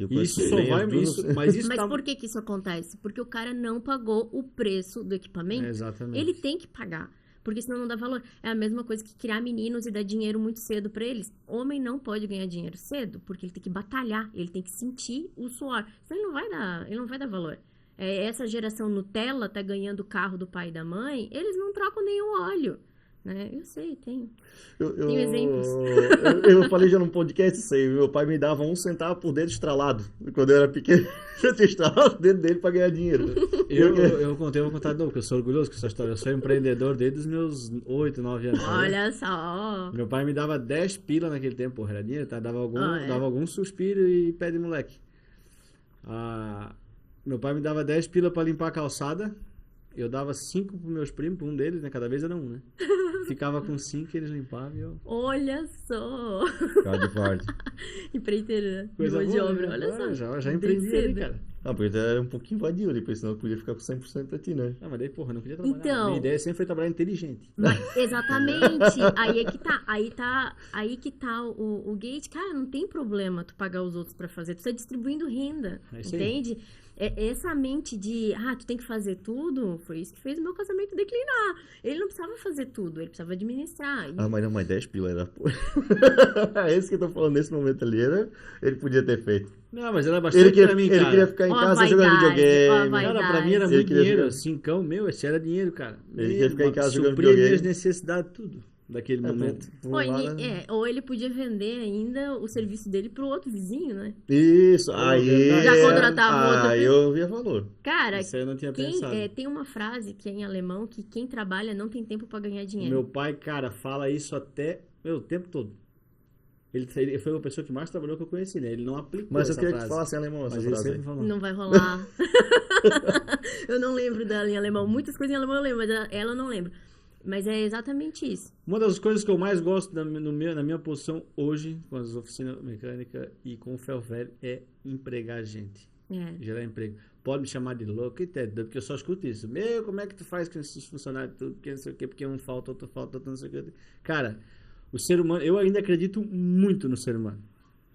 Isso só vai... Mas por que isso acontece? Porque o cara não pagou o preço do equipamento. Exatamente. Ele tem que pagar. Porque senão não dá valor. É a mesma coisa que criar meninos e dar dinheiro muito cedo pra eles. Homem não pode ganhar dinheiro cedo, porque ele tem que batalhar, ele tem que sentir o suor. Senão ele não vai dar valor. Essa geração Nutella tá ganhando o carro do pai e da mãe, eles não trocam nenhum óleo. Né? Eu sei, tenho exemplos. Eu falei já num podcast isso aí. Meu pai me dava 1 centavo por dedo estralado. Quando eu era pequeno, eu tinha estralado o dedo dele para ganhar dinheiro. Eu vou contar de novo, porque eu sou orgulhoso com essa história. Eu sou empreendedor desde os meus 8, 9 anos. Olha só. Meu pai me dava 10 pila naquele tempo, porra, era dinheiro, tá? Dava algum suspiro e pé de moleque. Meu pai me dava 10 pila para limpar a calçada. Eu dava 5 pros meus primos, um deles, né? Cada vez era um, né? Ficava com 5 e eles limpavam e eu... Olha só! Cara de fardo. Empreiteira, coisa de obra, olha só. Já empreendi ali, cara. Porque era um pouquinho vadio ali, porque senão eu podia ficar com 100% pra ti, né? Mas daí, porra, não podia trabalhar. Então, minha ideia sempre foi trabalhar inteligente. Exatamente. Aí que tá o gate. Cara, não tem problema tu pagar os outros pra fazer. Tu tá distribuindo renda, entende? Essa mente de, tu tem que fazer tudo, foi isso que fez o meu casamento declinar. Ele não precisava fazer tudo, ele precisava administrar. Mas 10 pila era... Esse que eu tô falando nesse momento ali, ele podia ter feito. Não, mas era bastante pra mim, cara. Ele queria ficar em casa jogando videogame. Cara, pra mim era muito dinheiro. 5, esse era dinheiro, cara. Ele queria ficar em casa jogando videogame. Suprir minhas necessidades, tudo. Daquele momento. Ou ele podia vender ainda o serviço dele pro outro vizinho, né? Isso, aí... Já contratava outro. Aí eu via valor. Cara, isso aí eu não tinha pensado. Tem uma frase que é em alemão, que quem trabalha não tem tempo pra ganhar dinheiro. Meu pai, cara, fala isso até o tempo todo. Ele foi uma pessoa que mais trabalhou que eu conheci, né? Ele não aplicou Mas essa eu queria frase. que falasse em alemão essa frase aí. Não vai rolar. Eu não lembro dela em alemão. Muitas coisas em alemão eu lembro, mas ela eu não lembro. Mas é exatamente isso. Uma das coisas que eu mais gosto na minha posição hoje, com as oficinas mecânicas e com o ferro velho, é empregar gente. Gerar emprego. Pode me chamar de louco e até, porque eu só escuto isso. Como é que tu faz com esses funcionários tudo? Porque não sei o quê, porque um falta, outro falta, outro não sei o quê. Cara, o ser humano, eu ainda acredito muito no ser humano.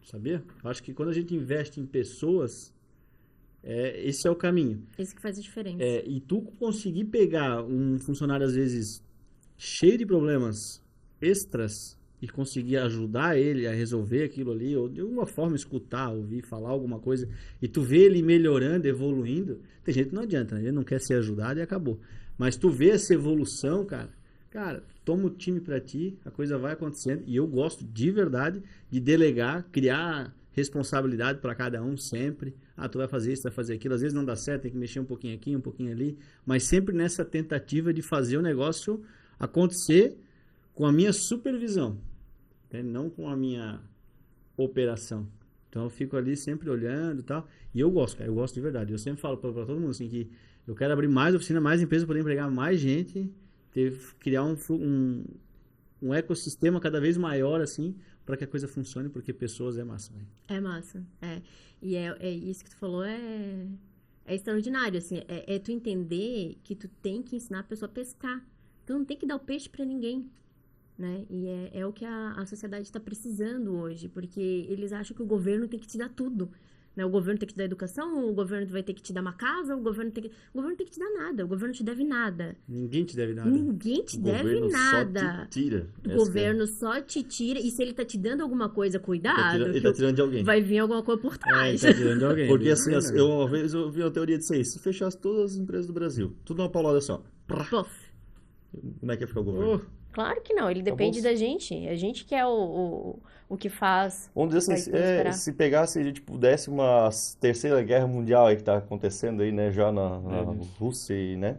Sabia? Eu acho que quando a gente investe em pessoas, esse é o caminho. Isso que faz a diferença. E tu conseguir pegar um funcionário, às vezes, cheio de problemas extras e conseguir ajudar ele a resolver aquilo ali, ou de alguma forma escutar, ouvir, falar alguma coisa, e tu vê ele melhorando, evoluindo, tem gente que não adianta, né? Ele não quer ser ajudado e acabou. Mas tu vê essa evolução, cara, toma o time pra ti, a coisa vai acontecendo, e eu gosto de verdade de delegar, criar responsabilidade para cada um sempre. Tu vai fazer isso, vai fazer aquilo, às vezes não dá certo, tem que mexer um pouquinho aqui, um pouquinho ali, mas sempre nessa tentativa de fazer o negócio acontecer com a minha supervisão, não com a minha operação. Então eu fico ali sempre olhando e tal, e eu gosto, cara, eu gosto de verdade. Eu sempre falo para todo mundo assim que eu quero abrir mais oficina, mais empresa, poder empregar mais gente, criar um ecossistema cada vez maior assim, para que a coisa funcione, porque pessoas é massa, né? É massa, E é isso que tu falou, é extraordinário, assim, é tu entender que tu tem que ensinar a pessoa a pescar. Tu não tem que dar o peixe para ninguém, né? E é o que a sociedade está precisando hoje, porque eles acham que o governo tem que te dar tudo, né? O governo tem que te dar educação, o governo vai ter que te dar uma casa, o governo tem que te dar nada, o governo te deve nada. Ninguém te deve nada. Ninguém te deve nada. Só te tira. O governo só te tira, e se ele tá te dando alguma coisa, cuidado, Ele tá tirando de alguém. vai vir alguma coisa por trás. Ele tá tirando de alguém. Porque assim, uma vez eu vi uma teoria disso aí, se fechasse todas as empresas do Brasil, tudo numa paulada só, Pof. como é que ia ficar o governo? Claro que não, ele depende da gente. A gente que é o que faz. Vamos dizer assim, se pegasse, a gente pudesse uma terceira guerra mundial aí que tá acontecendo aí, né, já na Rússia, e, né?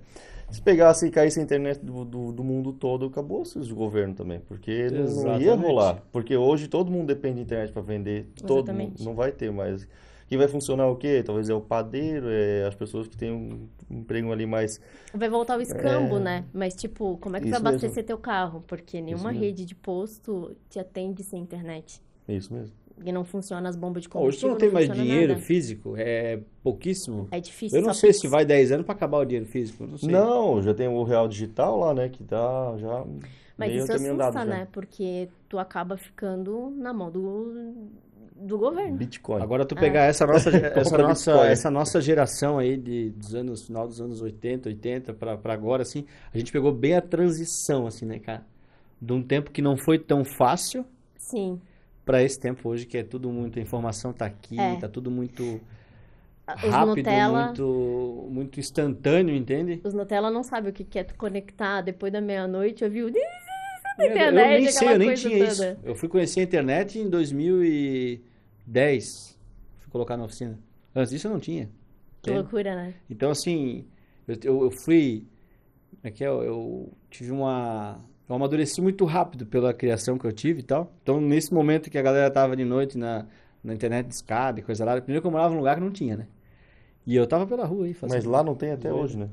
Se pegasse e caísse a internet do mundo todo, acabou-se o governo também, porque não ia rolar. Porque hoje todo mundo depende da internet para vender, todo mundo, não vai ter mais. Quem vai funcionar o quê? Talvez é o padeiro, as pessoas que têm um emprego ali mais... Vai voltar o escambo, né? Mas, tipo, como é que tu vai abastecer teu carro? Porque nenhuma rede de posto te atende sem internet. Isso mesmo. E não funciona as bombas de combustível. Hoje tu não tem mais dinheiro físico, é pouquíssimo. É difícil. Eu não sei se vai 10 anos para acabar o dinheiro físico, não sei. Não, já tem o real digital lá, né, que dá já... Mas isso assusta, né? Porque tu acaba ficando na mão do governo. Bitcoin. Agora tu pegar essa nossa geração aí final dos anos 80 para agora, assim, a gente pegou bem a transição, assim, né, cara? De um tempo que não foi tão fácil. Sim. Para esse tempo hoje que é tudo muito, a informação tá aqui, tá tudo muito rápido, Nutella, muito instantâneo, entende? Os Nutella não sabem o que é tu conectar depois da meia-noite, ouviu? Eu nem sei, eu nem tinha isso. Eu fui conhecer a internet em 2010. Fui colocar na oficina. Antes disso eu não tinha. Que loucura, né? Então, assim, eu fui... Eu tive eu amadureci muito rápido pela criação que eu tive e tal. Então, nesse momento que a galera tava de noite na internet de escada e coisa lá, primeiro que eu morava num lugar que não tinha, né? E eu tava pela rua aí fazendo... Mas lá não tem até hoje, né?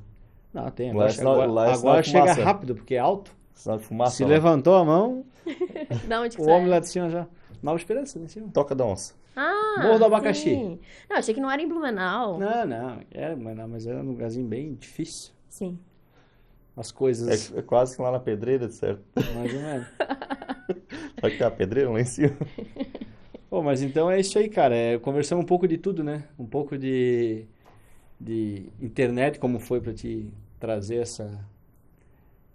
Não, tem. Agora chega rápido, porque é alto. Fumaça, se levantou a mão, da onde que o homem lá de cima já. Nova Esperança, lá em cima. Toca da Onça. Morro do Abacaxi. Sim. Não, achei que não era em Blumenau. Não. Era Blumenau, mas era um lugarzinho bem difícil. Sim. As coisas... É quase que lá na pedreira, certo? Mais ou menos. Vai que tem a pedreira lá em cima. Pô, mas então é isso aí, cara. Conversamos um pouco de tudo, né? Um pouco de internet, como foi pra te trazer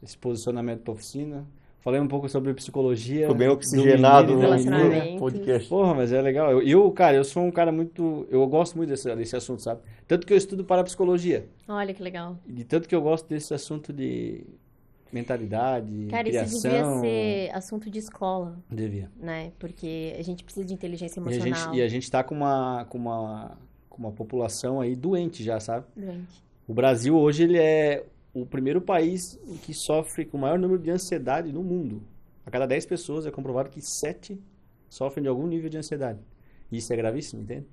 esse posicionamento pra oficina. Falei um pouco sobre psicologia. Ficou bem oxigenado no podcast. Porra, mas é legal. Cara, eu sou um cara muito... Eu gosto muito desse assunto, sabe? Tanto que eu estudo parapsicologia. Olha que legal. E tanto que eu gosto desse assunto de mentalidade, cara, criação. Isso devia ser assunto de escola. Devia. Né? Porque a gente precisa de inteligência emocional. E a gente tá com uma população aí doente já, sabe? Doente. O Brasil hoje, ele é o primeiro país que sofre com o maior número de ansiedade no mundo. A cada 10 pessoas é comprovado que 7 sofrem de algum nível de ansiedade. E isso é gravíssimo, entende?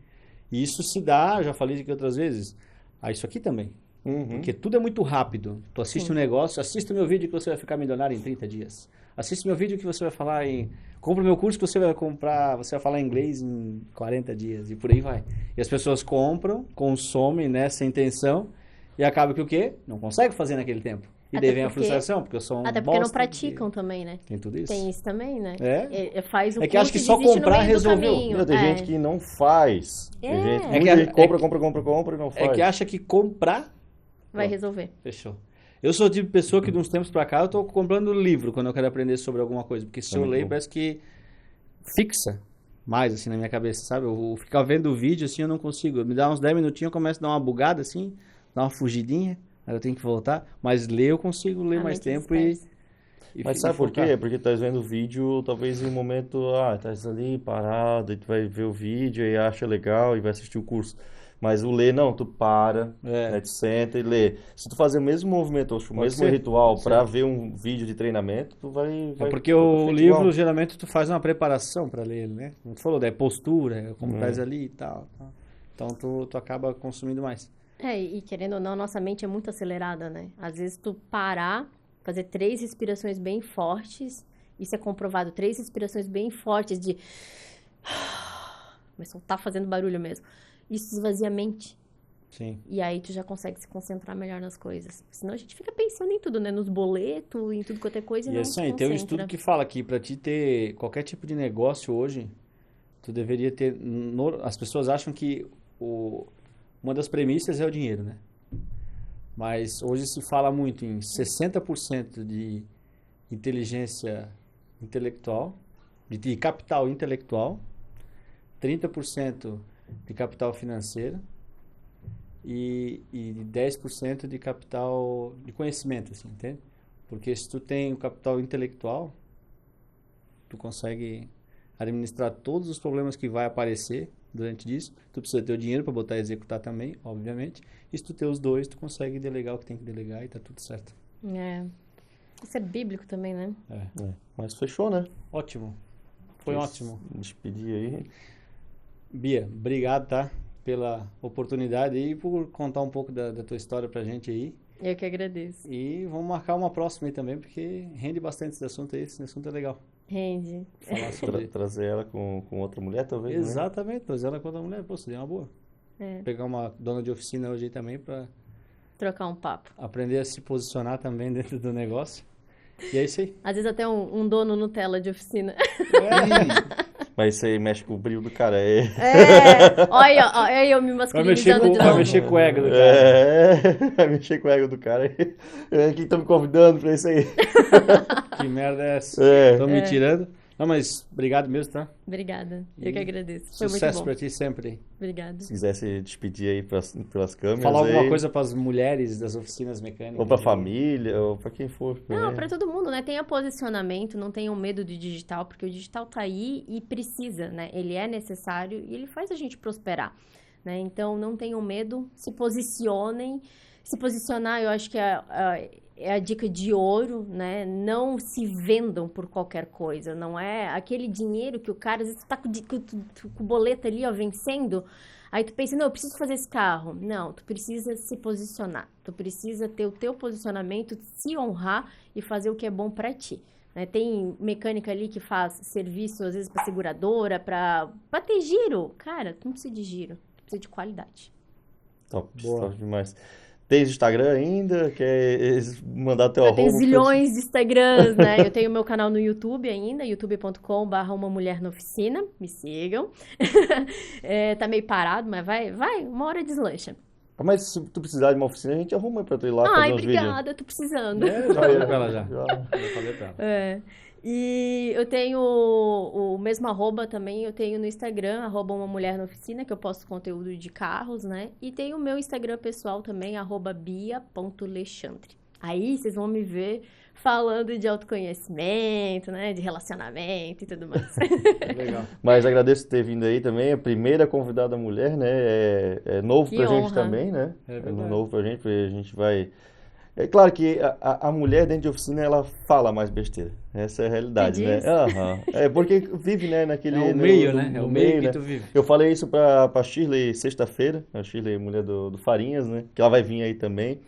E isso se dá, já falei aqui outras vezes, a isso aqui também. Porque tudo é muito rápido. Tu assiste um negócio, assista o meu vídeo que você vai ficar milionário em 30 dias. Assiste meu vídeo que você vai falar em... Compra o meu curso que você vai comprar, você vai falar inglês em 40 dias e por aí vai. E as pessoas compram, consomem nessa intenção e acaba que o quê? Não consegue fazer naquele tempo. E daí vem a frustração, porque eu sou um Até porque não praticam também, né? Tem tudo isso. Tem isso também, né? É? Faz o É que acho que só comprar resolveu. Tem gente que não faz. Tem gente que compra e não faz. É que acha que comprar... Vai resolver. Fechou. Eu sou o tipo de pessoa que de uns tempos pra cá eu tô comprando livro quando eu quero aprender sobre alguma coisa. Porque se eu leio parece que fixa mais assim na minha cabeça, sabe? Eu ficar vendo o vídeo assim eu não consigo. Me dá uns 10 minutinhos eu começo a dar uma bugada assim, dar uma fugidinha. Aí eu tenho que voltar. Mas ler eu consigo ler mais tempo e mas sabe por quê? Porque tu tá vendo o vídeo, talvez em um momento, tá ali parado, e tu vai ver o vídeo e acha legal e vai assistir o curso. Mas o ler, não, tu para, né, tu senta e lê. Se tu fazer o mesmo movimento, o mesmo ritual para ver um vídeo de treinamento, tu vai... porque o livro, geralmente, tu faz uma preparação para ler ele, né? Como tu falou, é postura, como estás ali e tal. Então, tu acaba consumindo mais. E querendo ou não, nossa mente é muito acelerada, né? Às vezes tu parar, fazer 3 respirações bem fortes, isso é comprovado, 3 respirações bem fortes de... Mas soltar fazendo barulho mesmo. Isso esvazia a mente. Sim. E aí tu já consegue se concentrar melhor nas coisas. Senão a gente fica pensando em tudo, né? Nos boletos, em tudo quanto é coisa e não se concentra. Tem um estudo que fala que para ti ter qualquer tipo de negócio hoje, tu deveria ter... As pessoas acham que uma das premissas é o dinheiro, né? Mas hoje se fala muito em 60% de inteligência intelectual, de capital intelectual, 30% de capital financeiro e 10% de capital de conhecimento, assim, entende? Porque se tu tem o capital intelectual, tu consegue administrar todos os problemas que vai aparecer durante isso. Tu precisa ter o dinheiro para botar e executar também, obviamente. E se tu ter os dois, tu consegue delegar o que tem que delegar e tá tudo certo. Isso é bíblico também, né? Mas fechou, né? Ótimo. Foi ótimo. Despedir aí. Bia, obrigado, tá? Pela oportunidade e por contar um pouco da tua história pra gente aí. Eu que agradeço. E vamos marcar uma próxima aí também, porque rende bastante esse assunto aí. Esse assunto é legal. Rende. Falar sobre... Trazer ela com outra mulher, talvez? Exatamente, trazer ela com outra mulher. Pô, seria uma boa. Pegar uma dona de oficina hoje aí também pra... trocar um papo. Aprender a se posicionar também dentro do negócio. E é isso aí. Às vezes até um dono Nutella de oficina. Mas isso aí mexe com o brilho do cara. Olha eu me masculinizando de novo. Vai mexer com o ego do cara. Vai mexer com o ego do cara. Quem tá me convidando pra isso aí? Que merda é essa? Estão me tirando. Não, mas obrigado mesmo, tá? Obrigada. Eu que agradeço. Foi muito bom. Sucesso pra ti sempre. Obrigada. Se quiser se despedir aí pelas câmeras. Falar alguma coisa pras mulheres das oficinas mecânicas. Ou pra família, ou pra quem for. Não, pra todo mundo, né? Tenha posicionamento, não tenham medo de digital, porque o digital tá aí e precisa, né? Ele é necessário e ele faz a gente prosperar, né? Então, não tenham medo, se posicionem. Se posicionar, eu acho que é a dica de ouro, né? Não se vendam por qualquer coisa. Não é aquele dinheiro que o cara, às vezes, tu tá com o boleto ali, ó, vencendo. Aí tu pensa, não, eu preciso fazer esse carro. Não, tu precisa se posicionar. Tu precisa ter o teu posicionamento, se honrar e fazer o que é bom pra ti. Né? Tem mecânica ali que faz serviço, às vezes, pra seguradora, pra ter giro. Cara, tu não precisa de giro, tu precisa de qualidade. Top demais. Tem Instagram ainda? Quer mandar teu arroba? Tem zilhões de Instagrams, né? Eu tenho meu canal no YouTube ainda, youtube.com/uma mulher na oficina. Me sigam. Tá meio parado, mas vai, uma hora deslancha. Mas se tu precisar de uma oficina, a gente arruma pra tu ir lá fazer uns vídeos. Ai, obrigada, tô precisando. Já falei pra ela já. Falei pra ela. E eu tenho o mesmo arroba também, eu tenho no Instagram, @uma mulher na oficina, que eu posto conteúdo de carros, né? E tem o meu Instagram pessoal também, @bia.lechandre. Aí vocês vão me ver falando de autoconhecimento, né? De relacionamento e tudo mais. Legal. Mas agradeço por ter vindo aí também, a primeira convidada mulher, né? É novo pra gente também, né? É novo pra gente, porque a gente vai... É claro que a mulher dentro de oficina, ela fala mais besteira. Essa é a realidade, né? Aham. É porque vive, né, naquele... É o meio, né? É o meio que né? tu vive. Eu falei isso pra Shirley sexta-feira, a Shirley, mulher do Farinhas, né? Que ela vai vir aí também.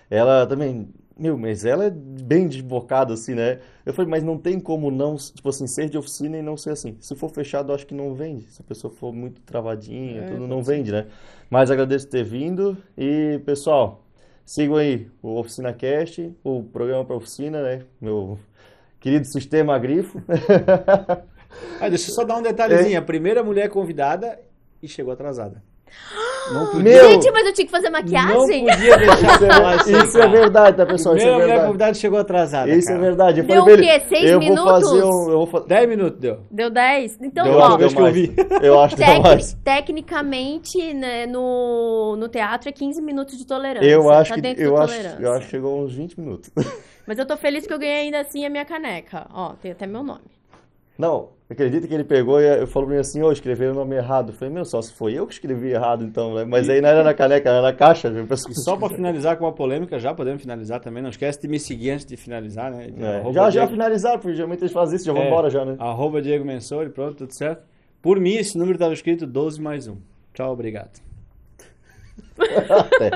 Ela também... Meu, mas ela é bem desbocada, assim, né? Eu falei, mas não tem como não, tipo assim, ser de oficina e não ser assim. Se for fechado, eu acho que não vende. Se a pessoa for muito travadinha, tudo não vende, né? Mas agradeço por ter vindo e, pessoal, sigam aí o Oficina Cast, o programa para oficina, né? Meu querido Sistema Grifo. Deixa eu só dar um detalhezinho. A primeira mulher convidada e chegou atrasada. Não podia... Gente, mas eu tinha que fazer maquiagem? Não podia deixar de falar isso é verdade, tá, pessoal? Primeira isso é verdade. mulher convidada chegou atrasada, isso cara. É verdade. Eu deu falei, o quê? 6 minutos? 10 minutos deu. Deu 10? Então, eu ó, acho que eu vi. Eu acho que deu mais. Tecnicamente, né, no teatro é 15 minutos de tolerância. Eu acho tá que dentro eu da acho, tolerância. eu acho que chegou uns 20 minutos. Mas eu tô feliz que eu ganhei ainda assim a minha caneca. Ó, tem até meu nome. Não, acredita que ele pegou e falou pra mim assim, escreveram o nome errado. Eu falei, meu, só se foi eu que escrevi errado então, né? Mas aí não era na caneca, era na caixa. Viu? E só pra finalizar com uma polêmica, já podemos finalizar também. Não esquece de me seguir antes de finalizar, né? Já finalizaram, porque geralmente eles fazem isso, já vão embora já, né? @Diego Mensori, pronto, tudo certo. Por mim, esse número estava escrito 12 mais 1. Tchau, obrigado. Até.